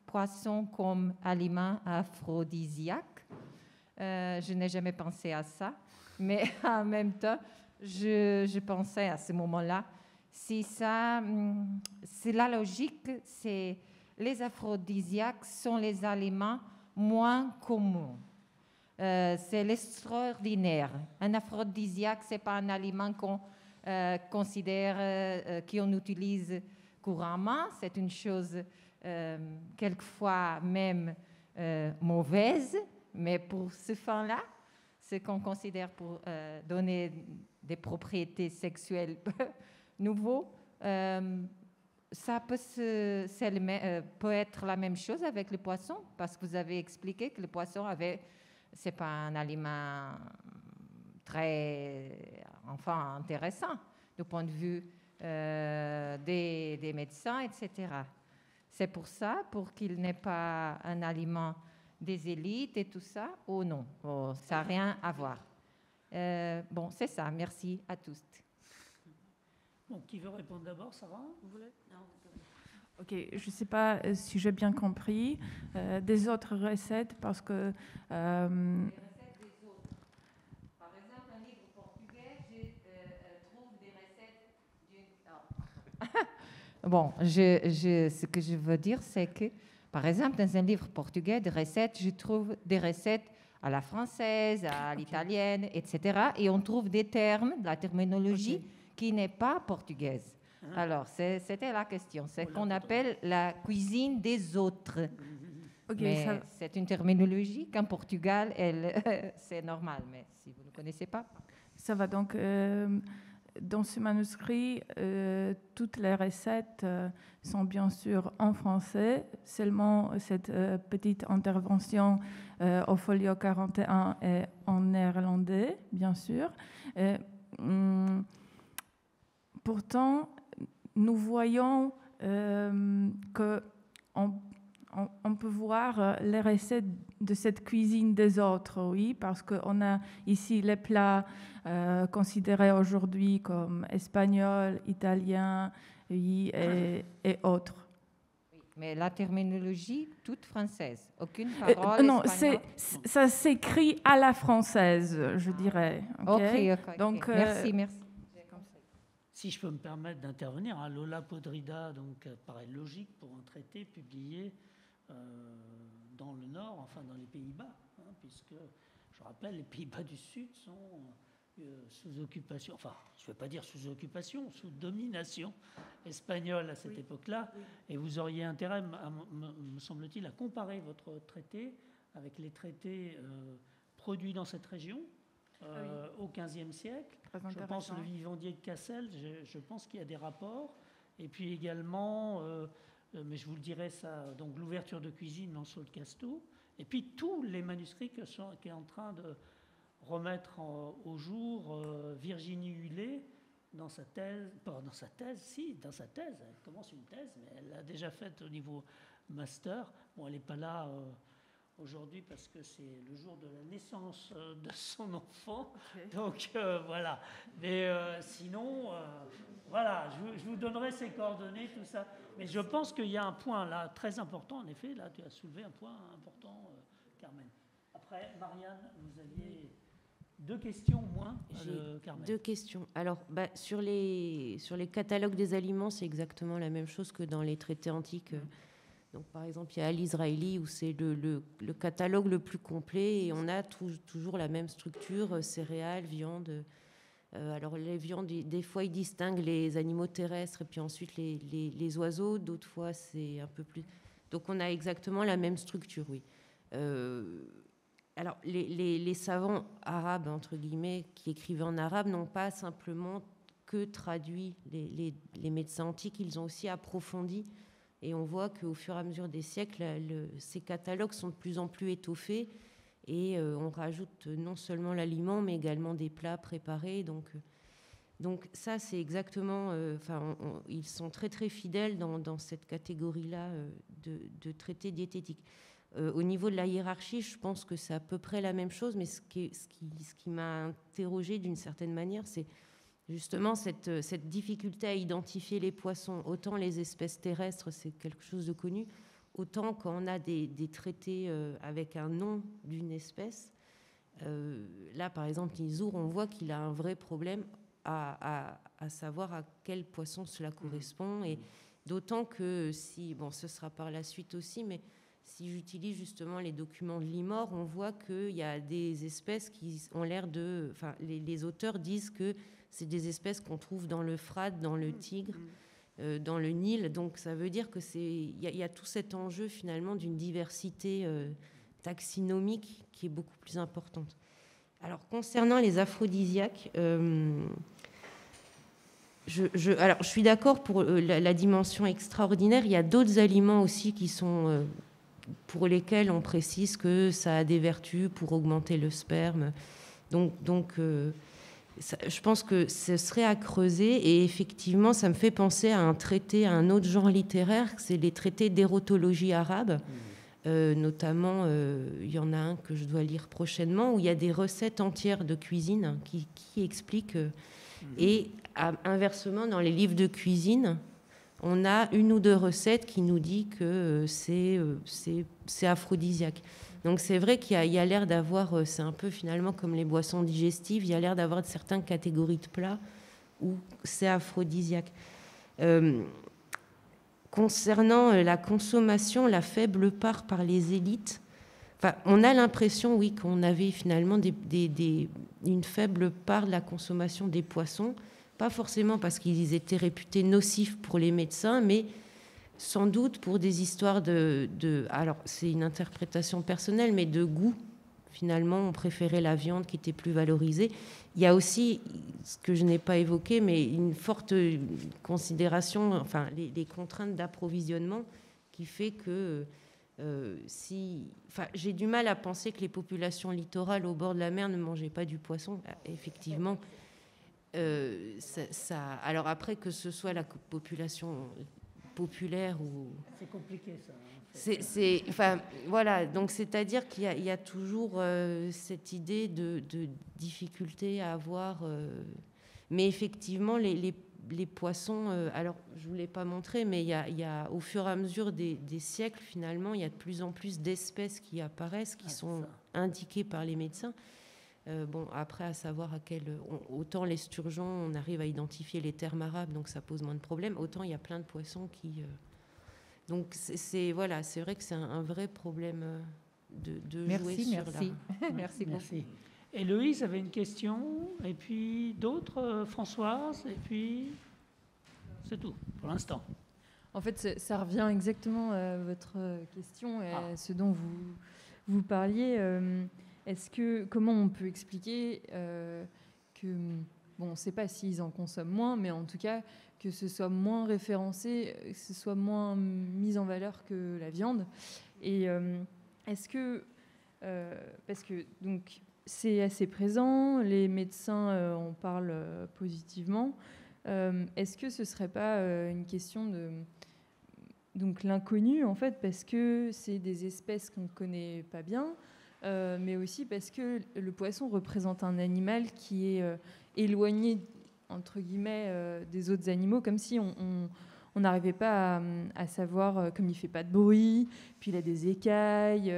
Speaker 6: poisson comme aliment aphrodisiaque, je n'ai jamais pensé à ça, mais en même temps, je pensais à ce moment-là, si ça, c'est la logique, c'est les aphrodisiaques sont les aliments moins communs. C'est l'extraordinaire. Un aphrodisiaque, ce n'est pas un aliment qu'on considère, qu'on utilise couramment. C'est une chose quelquefois même mauvaise, mais pour ce fin-là, ce qu'on considère pour donner des propriétés sexuelles nouveaux, ça peut être la même chose avec le poisson, parce que vous avez expliqué que le poisson c'est pas un aliment très intéressant du point de vue des médecins, etc. C'est pour ça, pour qu'il n'ait pas un aliment des élites et tout ça, ou non, ça n'a rien à voir. Bon, c'est ça, merci à tous.
Speaker 1: Bon, qui veut répondre d'abord, Sarah? Vous voulez? Non.
Speaker 2: Ok, je ne sais pas si j'ai bien compris. Des autres recettes, parce que...
Speaker 6: Les recettes des autres. Par exemple, un livre portugais, je trouve des recettes Bon, ce que je veux dire, c'est que, par exemple, dans un livre portugais de recettes, je trouve des recettes à la française, à l'italienne, etc. Et on trouve des termes, de la terminologie qui n'est pas portugaise. Alors, c'était la question. C'est qu'on appelle la cuisine des autres. Mais c'est une terminologie qu'en Portugal, c'est normal. Mais si vous ne connaissez pas...
Speaker 2: Ça va donc... dans ce manuscrit, toutes les recettes sont bien sûr en français. Seulement, cette petite intervention au folio 41 est en néerlandais, bien sûr. Pourtant, nous voyons qu'on peut voir les recettes de cette cuisine des autres, oui, parce qu'on a ici les plats considérés aujourd'hui comme espagnols, italiens et autres.
Speaker 6: Oui, mais la terminologie toute française, aucune parole
Speaker 2: non,
Speaker 6: espagnole.
Speaker 2: Ça s'écrit à la française, je dirais.
Speaker 6: Ok.
Speaker 2: Donc,
Speaker 6: merci.
Speaker 1: Si je peux me permettre d'intervenir, hein, Lola Podrida donc, paraît logique pour un traité publié dans le Nord, enfin dans les Pays-Bas, hein, puisque, je rappelle, les Pays-Bas du Sud sont sous occupation, enfin, je ne vais pas dire sous occupation, sous domination espagnole à cette époque-là, et vous auriez intérêt, me semble-t-il, à comparer votre traité avec les traités produits dans cette région, au XVe siècle. Je pense le Vivandier de Cassel, je pense qu'il y a des rapports. Et puis également, mais je vous le dirai ça, donc l'ouverture de cuisine dans Saul Casto. Et puis tous les manuscrits qu'est en train de remettre au jour Virginie Hulé dans sa thèse, dans sa thèse, elle commence une thèse, mais elle l'a déjà faite au niveau master. Bon, elle n'est pas là aujourd'hui parce que c'est le jour de la naissance de son enfant. Donc voilà. Mais sinon, voilà, je vous donnerai ses coordonnées, tout ça. Mais je pense qu'il y a un point là très important. En effet, là, tu as soulevé un point important, Carmen. Après, Marianne, vous aviez 2 questions au moins, Carmen.
Speaker 3: 2 questions. Alors, sur les catalogues des aliments, c'est exactement la même chose que dans les traités antiques. Donc, par exemple, il y a Al-Israëli où c'est le catalogue le plus complet et on a toujours la même structure, céréales, viande. Alors, les viandes, des fois, ils distinguent les animaux terrestres et puis ensuite les oiseaux. D'autres fois, c'est un peu plus... Donc, on a exactement la même structure, oui. Alors, les savants arabes, entre guillemets, qui écrivaient en arabe, n'ont pas simplement que traduit les médecins antiques, ils ont aussi approfondi. Et on voit qu'au fur et à mesure des siècles, ces catalogues sont de plus en plus étoffés et on rajoute non seulement l'aliment, mais également des plats préparés. Donc ça, c'est exactement... ils sont très, très fidèles dans cette catégorie-là de traités diététiques. Au niveau de la hiérarchie, je pense que c'est à peu près la même chose, mais ce qui m'a interrogée d'une certaine manière, c'est justement cette difficulté à identifier les poissons, autant les espèces terrestres, c'est quelque chose de connu, autant quand on a des traités avec un nom d'une espèce. Là, par exemple, l'isour, on voit qu'il a un vrai problème à savoir à quel poisson cela correspond. Et d'autant que si, bon, ce sera par la suite aussi, mais si j'utilise justement les documents de l'IMOR, on voit qu'il y a des espèces qui ont l'air de... Enfin, les auteurs disent que c'est des espèces qu'on trouve dans le Frat, dans le Tigre, dans le Nil. Donc ça veut dire qu'il y a tout cet enjeu finalement d'une diversité taxinomique qui est beaucoup plus importante. Alors concernant les aphrodisiaques, alors, je suis d'accord pour la dimension extraordinaire. Il y a d'autres aliments aussi qui sont, pour lesquels on précise que ça a des vertus pour augmenter le sperme. Donc je pense que ce serait à creuser. Et effectivement, ça me fait penser à un autre genre littéraire, c'est les traités d'érotologie arabe. Notamment, il y en a un que je dois lire prochainement, où il y a des recettes entières de cuisine qui expliquent... Et inversement, dans les livres de cuisine, on a une ou deux recettes qui nous disent que c'est aphrodisiaque. Donc c'est vrai qu'il y a l'air d'avoir, c'est un peu finalement comme les boissons digestives, il y a l'air d'avoir certaines catégories de plats où c'est aphrodisiaque. Concernant la consommation, la faible part par les élites, enfin, on a l'impression, oui, qu'on avait finalement une faible part de la consommation des poissons, pas forcément parce qu'ils étaient réputés nocifs pour les médecins, mais sans doute pour des histoires alors c'est une interprétation personnelle, mais de goût. Finalement, on préférait la viande qui était plus valorisée. Il y a aussi, ce que je n'ai pas évoqué, mais une forte considération, enfin les contraintes d'approvisionnement qui fait que j'ai du mal à penser que les populations littorales au bord de la mer ne mangeaient pas du poisson. Effectivement, alors après, que ce soit la population populaire ou...
Speaker 1: C'est compliqué, ça.
Speaker 3: Voilà, donc c'est-à-dire qu'il y a toujours cette idée de difficulté à avoir... mais effectivement, les poissons, alors je ne vous l'ai pas montré, mais il y a au fur et à mesure des siècles, finalement, il y a de plus en plus d'espèces qui apparaissent, qui sont indiquées par les médecins. Bon, après, à savoir autant les sturgeons, on arrive à identifier les termes arabes, donc ça pose moins de problèmes, autant il y a plein de poissons qui... Donc c'est vrai que c'est un vrai problème de jouer sur la...
Speaker 6: Merci beaucoup.
Speaker 1: Héloïse avait une question, et puis d'autres, Françoise, et puis c'est tout pour l'instant.
Speaker 7: En fait, ça revient exactement à votre question et à ce dont vous parliez. Comment on peut expliquer que, bon, on ne sait pas s'ils en consomment moins, mais en tout cas que ce soit moins référencé, que ce soit moins mis en valeur que la viande. Et est-ce que, parce que donc c'est assez présent, les médecins en parlent positivement, est-ce que ce ne serait pas une question de donc l'inconnu en fait, parce que c'est des espèces qu'on ne connaît pas bien, mais aussi parce que le poisson représente un animal qui est éloigné entre guillemets des autres animaux, comme si on n'arrivait pas à savoir, comme il ne fait pas de bruit, puis il a des écailles.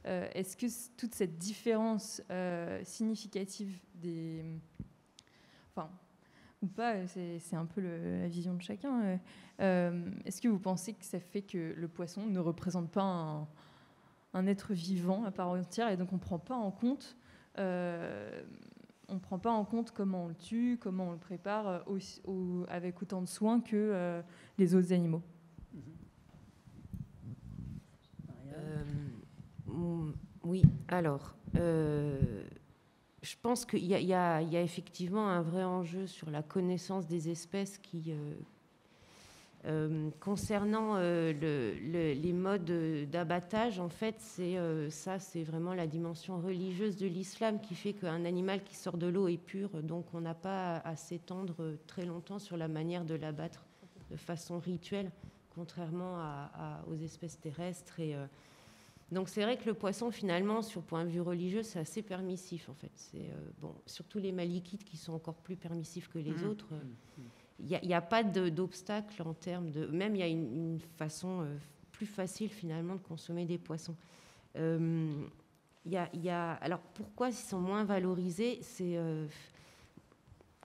Speaker 7: Est-ce que toute cette différence significative des... Enfin, ou pas, c'est un peu la vision de chacun. Est-ce que vous pensez que ça fait que le poisson ne représente pas un être vivant à part entière, et donc on ne prend pas en compte... on ne prend pas en compte comment on le tue, comment on le prépare avec autant de soin que les autres animaux.
Speaker 3: Oui, alors, je pense qu'il y a effectivement un vrai enjeu sur la connaissance des espèces qui... concernant les modes d'abattage, en fait, c'est vraiment la dimension religieuse de l'islam qui fait qu'un animal qui sort de l'eau est pur, donc on n'a pas à s'étendre très longtemps sur la manière de l'abattre de façon rituelle, contrairement aux espèces terrestres. Et Donc c'est vrai que le poisson, finalement, sur point de vue religieux, c'est assez permissif, en fait. C'est, bon, surtout les malikites qui sont encore plus permissifs que les autres. Il n'y a pas d'obstacle en termes de... Même il y a une façon plus facile, finalement, de consommer des poissons. Alors, pourquoi ils sont moins valorisés? C'est...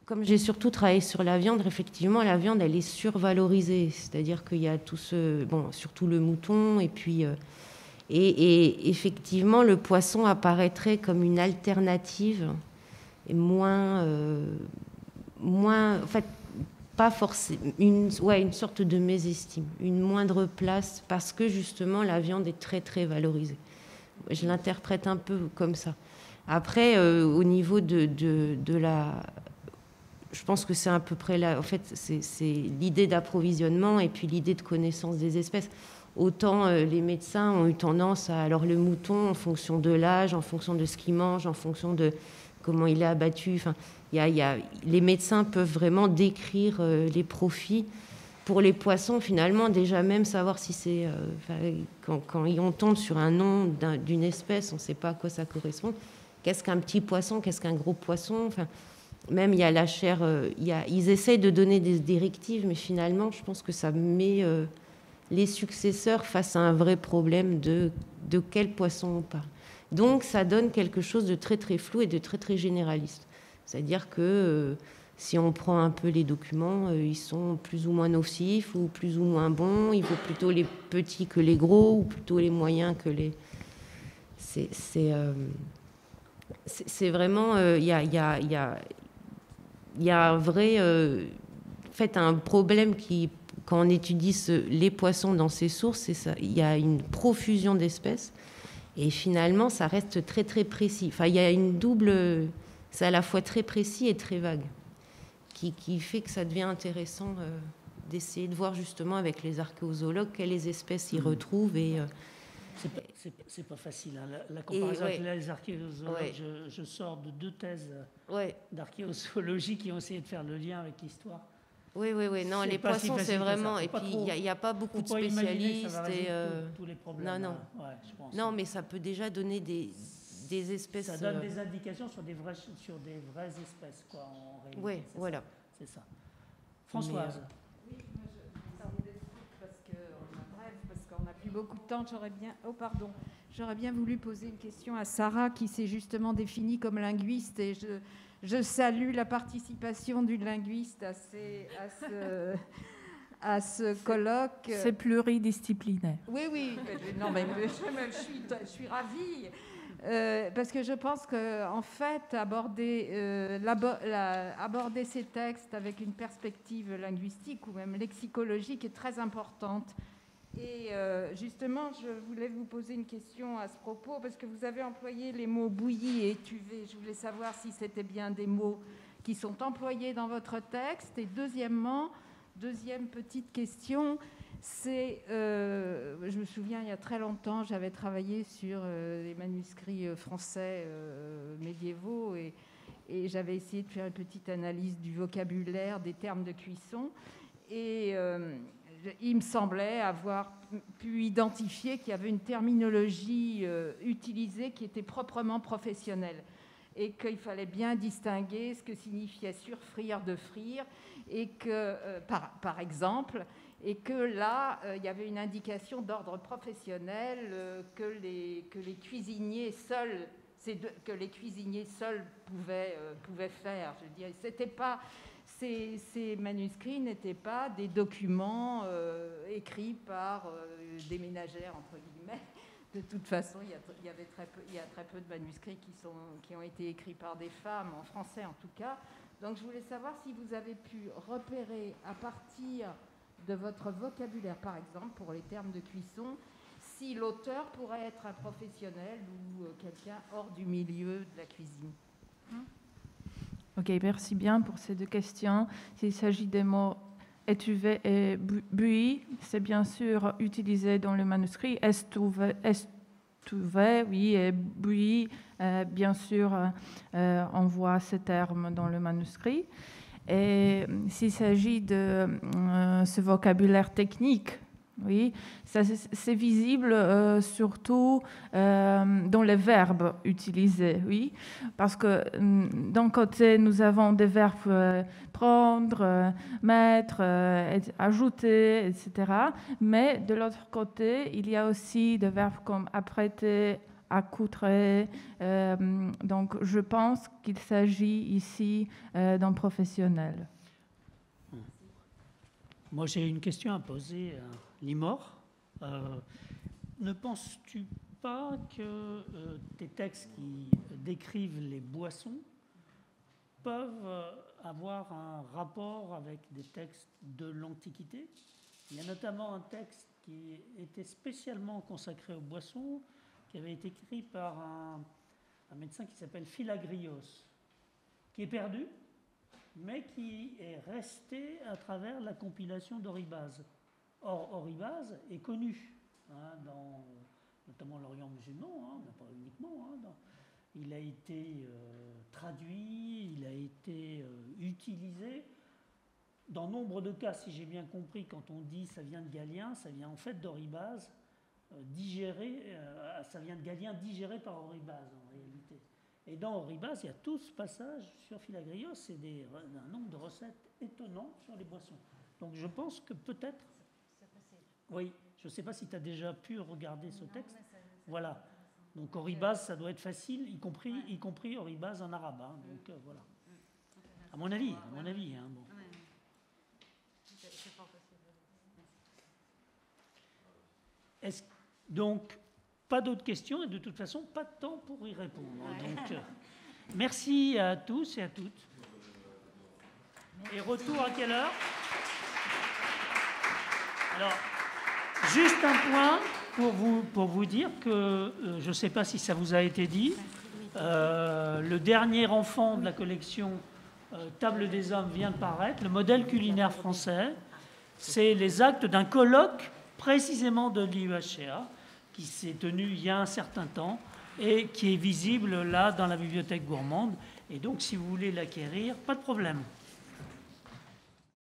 Speaker 3: comme j'ai surtout travaillé sur la viande, effectivement, la viande, elle est survalorisée. C'est-à-dire qu'il y a tout ce... Bon, surtout le mouton, et puis... Et effectivement, le poisson apparaîtrait comme une alternative et moins... en fait, pas forcément... Une sorte de mésestime, une moindre place, parce que, justement, la viande est très, très valorisée. Je l'interprète un peu comme ça. Après, au niveau de la... Je pense que c'est à peu près là. En fait, c'est l'idée d'approvisionnement et puis l'idée de connaissance des espèces. Autant les médecins ont eu tendance à... Alors, le mouton, en fonction de l'âge, en fonction de ce qu'il mange, en fonction de comment il est abattu. Enfin, les médecins peuvent vraiment décrire les profits. Pour les poissons, finalement, déjà même savoir si c'est... quand on tombe sur un nom d'une espèce, on ne sait pas à quoi ça correspond. Qu'est-ce qu'un petit poisson? Qu'est-ce qu'un gros poisson? Enfin, même, il y a la chair... ils essayent de donner des directives, mais finalement, je pense que ça met les successeurs face à un vrai problème de quel poisson on parle. Donc, ça donne quelque chose de très, très flou et de très, très généraliste. C'est-à-dire que... si on prend un peu les documents, ils sont plus ou moins nocifs ou plus ou moins bons. Il vaut plutôt les petits que les gros ou plutôt les moyens que les... C'est vraiment... Il y a un vrai... en fait, un problème qui... Quand on étudie les poissons dans ces sources, il y a une profusion d'espèces. Et finalement, ça reste très, très précis. Enfin, il y a une double... C'est à la fois très précis et très vague. Qui fait que ça devient intéressant d'essayer de voir justement avec les archéozoologues quelles espèces ils retrouvent. Et,
Speaker 1: c'est pas facile. Hein. La comparaison avec les archéozoologues, je sors de 2 thèses d'archéozoologie qui ont essayé de faire le lien avec l'histoire.
Speaker 3: Oui. Non, les poissons, c'est vraiment... Et puis, il n'y a pas beaucoup de spécialistes.
Speaker 1: Ça va tous les problèmes.
Speaker 3: Non.
Speaker 1: Ouais, je pense.
Speaker 3: Non, mais ça peut déjà donner des espèces...
Speaker 1: Ça donne des indications sur des vraies espèces, quoi, en réalité.
Speaker 3: Oui, voilà.
Speaker 1: C'est ça. Françoise.
Speaker 8: Oui, moi je parler des trucs parce qu'on n'a plus beaucoup de temps. J'aurais bien voulu poser une question à Sarah qui s'est justement définie comme linguiste et je salue la participation d'une linguiste à ce colloque.
Speaker 2: C'est pluridisciplinaire.
Speaker 8: Oui. Non, mais je suis ravie. Parce que je pense qu'en fait, aborder ces textes avec une perspective linguistique ou même lexicologique est très importante. Et justement, je voulais vous poser une question à ce propos, parce que vous avez employé les mots bouilli et étuvé. Je voulais savoir si c'était bien des mots qui sont employés dans votre texte. Et deuxième petite question, c'est, je me souviens, il y a très longtemps, j'avais travaillé sur les manuscrits français médiévaux et j'avais essayé de faire une petite analyse du vocabulaire, des termes de cuisson. Et il me semblait avoir pu identifier qu'il y avait une terminologie utilisée qui était proprement professionnelle et qu'il fallait bien distinguer ce que signifiait surfrire de frire et que, par exemple... Et que là, il y avait une indication d'ordre professionnel que les cuisiniers seuls pouvaient faire. Je veux dire, c'était pas, ces manuscrits n'étaient pas des documents écrits par des ménagères, entre guillemets. De toute façon, il y a très peu de manuscrits qui ont été écrits par des femmes, en français en tout cas. Donc je voulais savoir si vous avez pu repérer à partir de votre vocabulaire, par exemple, pour les termes de cuisson, si l'auteur pourrait être un professionnel ou quelqu'un hors du milieu de la cuisine.
Speaker 2: Ok, merci bien pour ces 2 questions. S'il s'agit des mots étuvé et bouilli, c'est bien sûr utilisé dans le manuscrit. Estouvé, oui, et bouilli, bien sûr, on voit ces termes dans le manuscrit. Et s'il s'agit de ce vocabulaire technique Oui, c'est visible surtout dans les verbes utilisés, oui, parce que d'un côté, nous avons des verbes prendre, mettre, ajouter, etc. Mais de l'autre côté, il y a aussi des verbes comme apprêter, accoutrer. Donc, je pense qu'il s'agit ici d'un professionnel.
Speaker 1: Moi, j'ai une question à poser à Limor. Ne penses-tu pas que tes textes qui décrivent les boissons peuvent avoir un rapport avec des textes de l'Antiquité? Il y a notamment un texte qui était spécialement consacré aux boissons, qui avait été écrit par un médecin qui s'appelle Philagrios, qui est perdu, mais qui est resté à travers la compilation d'Oribase. Or, Oribase est connu, dans notamment l'Orient musulman, mais pas uniquement. Il a été traduit, il a été utilisé. Dans nombre de cas, si j'ai bien compris, quand on dit ça vient de Galien, ça vient en fait d'Oribase, ça vient de Galien digéré par Oribase en réalité. Et dans Oribase, il y a tout ce passage sur Philagrios, c'est un nombre de recettes étonnants sur les boissons. Donc je pense que peut-être... Oui, je ne sais pas si tu as déjà pu regarder ce texte. Voilà. Donc Oribase, ça doit être facile, y compris Oribase en arabe. Donc voilà. À mon avis. Bon. Donc, pas d'autres questions et de toute façon, pas de temps pour y répondre. Donc, merci à tous et à toutes. Et retour à quelle heure? Alors, juste un point pour vous dire que, je ne sais pas si ça vous a été dit, le dernier enfant de la collection Table des Hommes vient de paraître, le modèle culinaire français. C'est les actes d'un colloque précisément de l'IUHCA qui s'est tenu il y a un certain temps et qui est visible là dans la bibliothèque gourmande. Et donc, si vous voulez l'acquérir, pas de problème.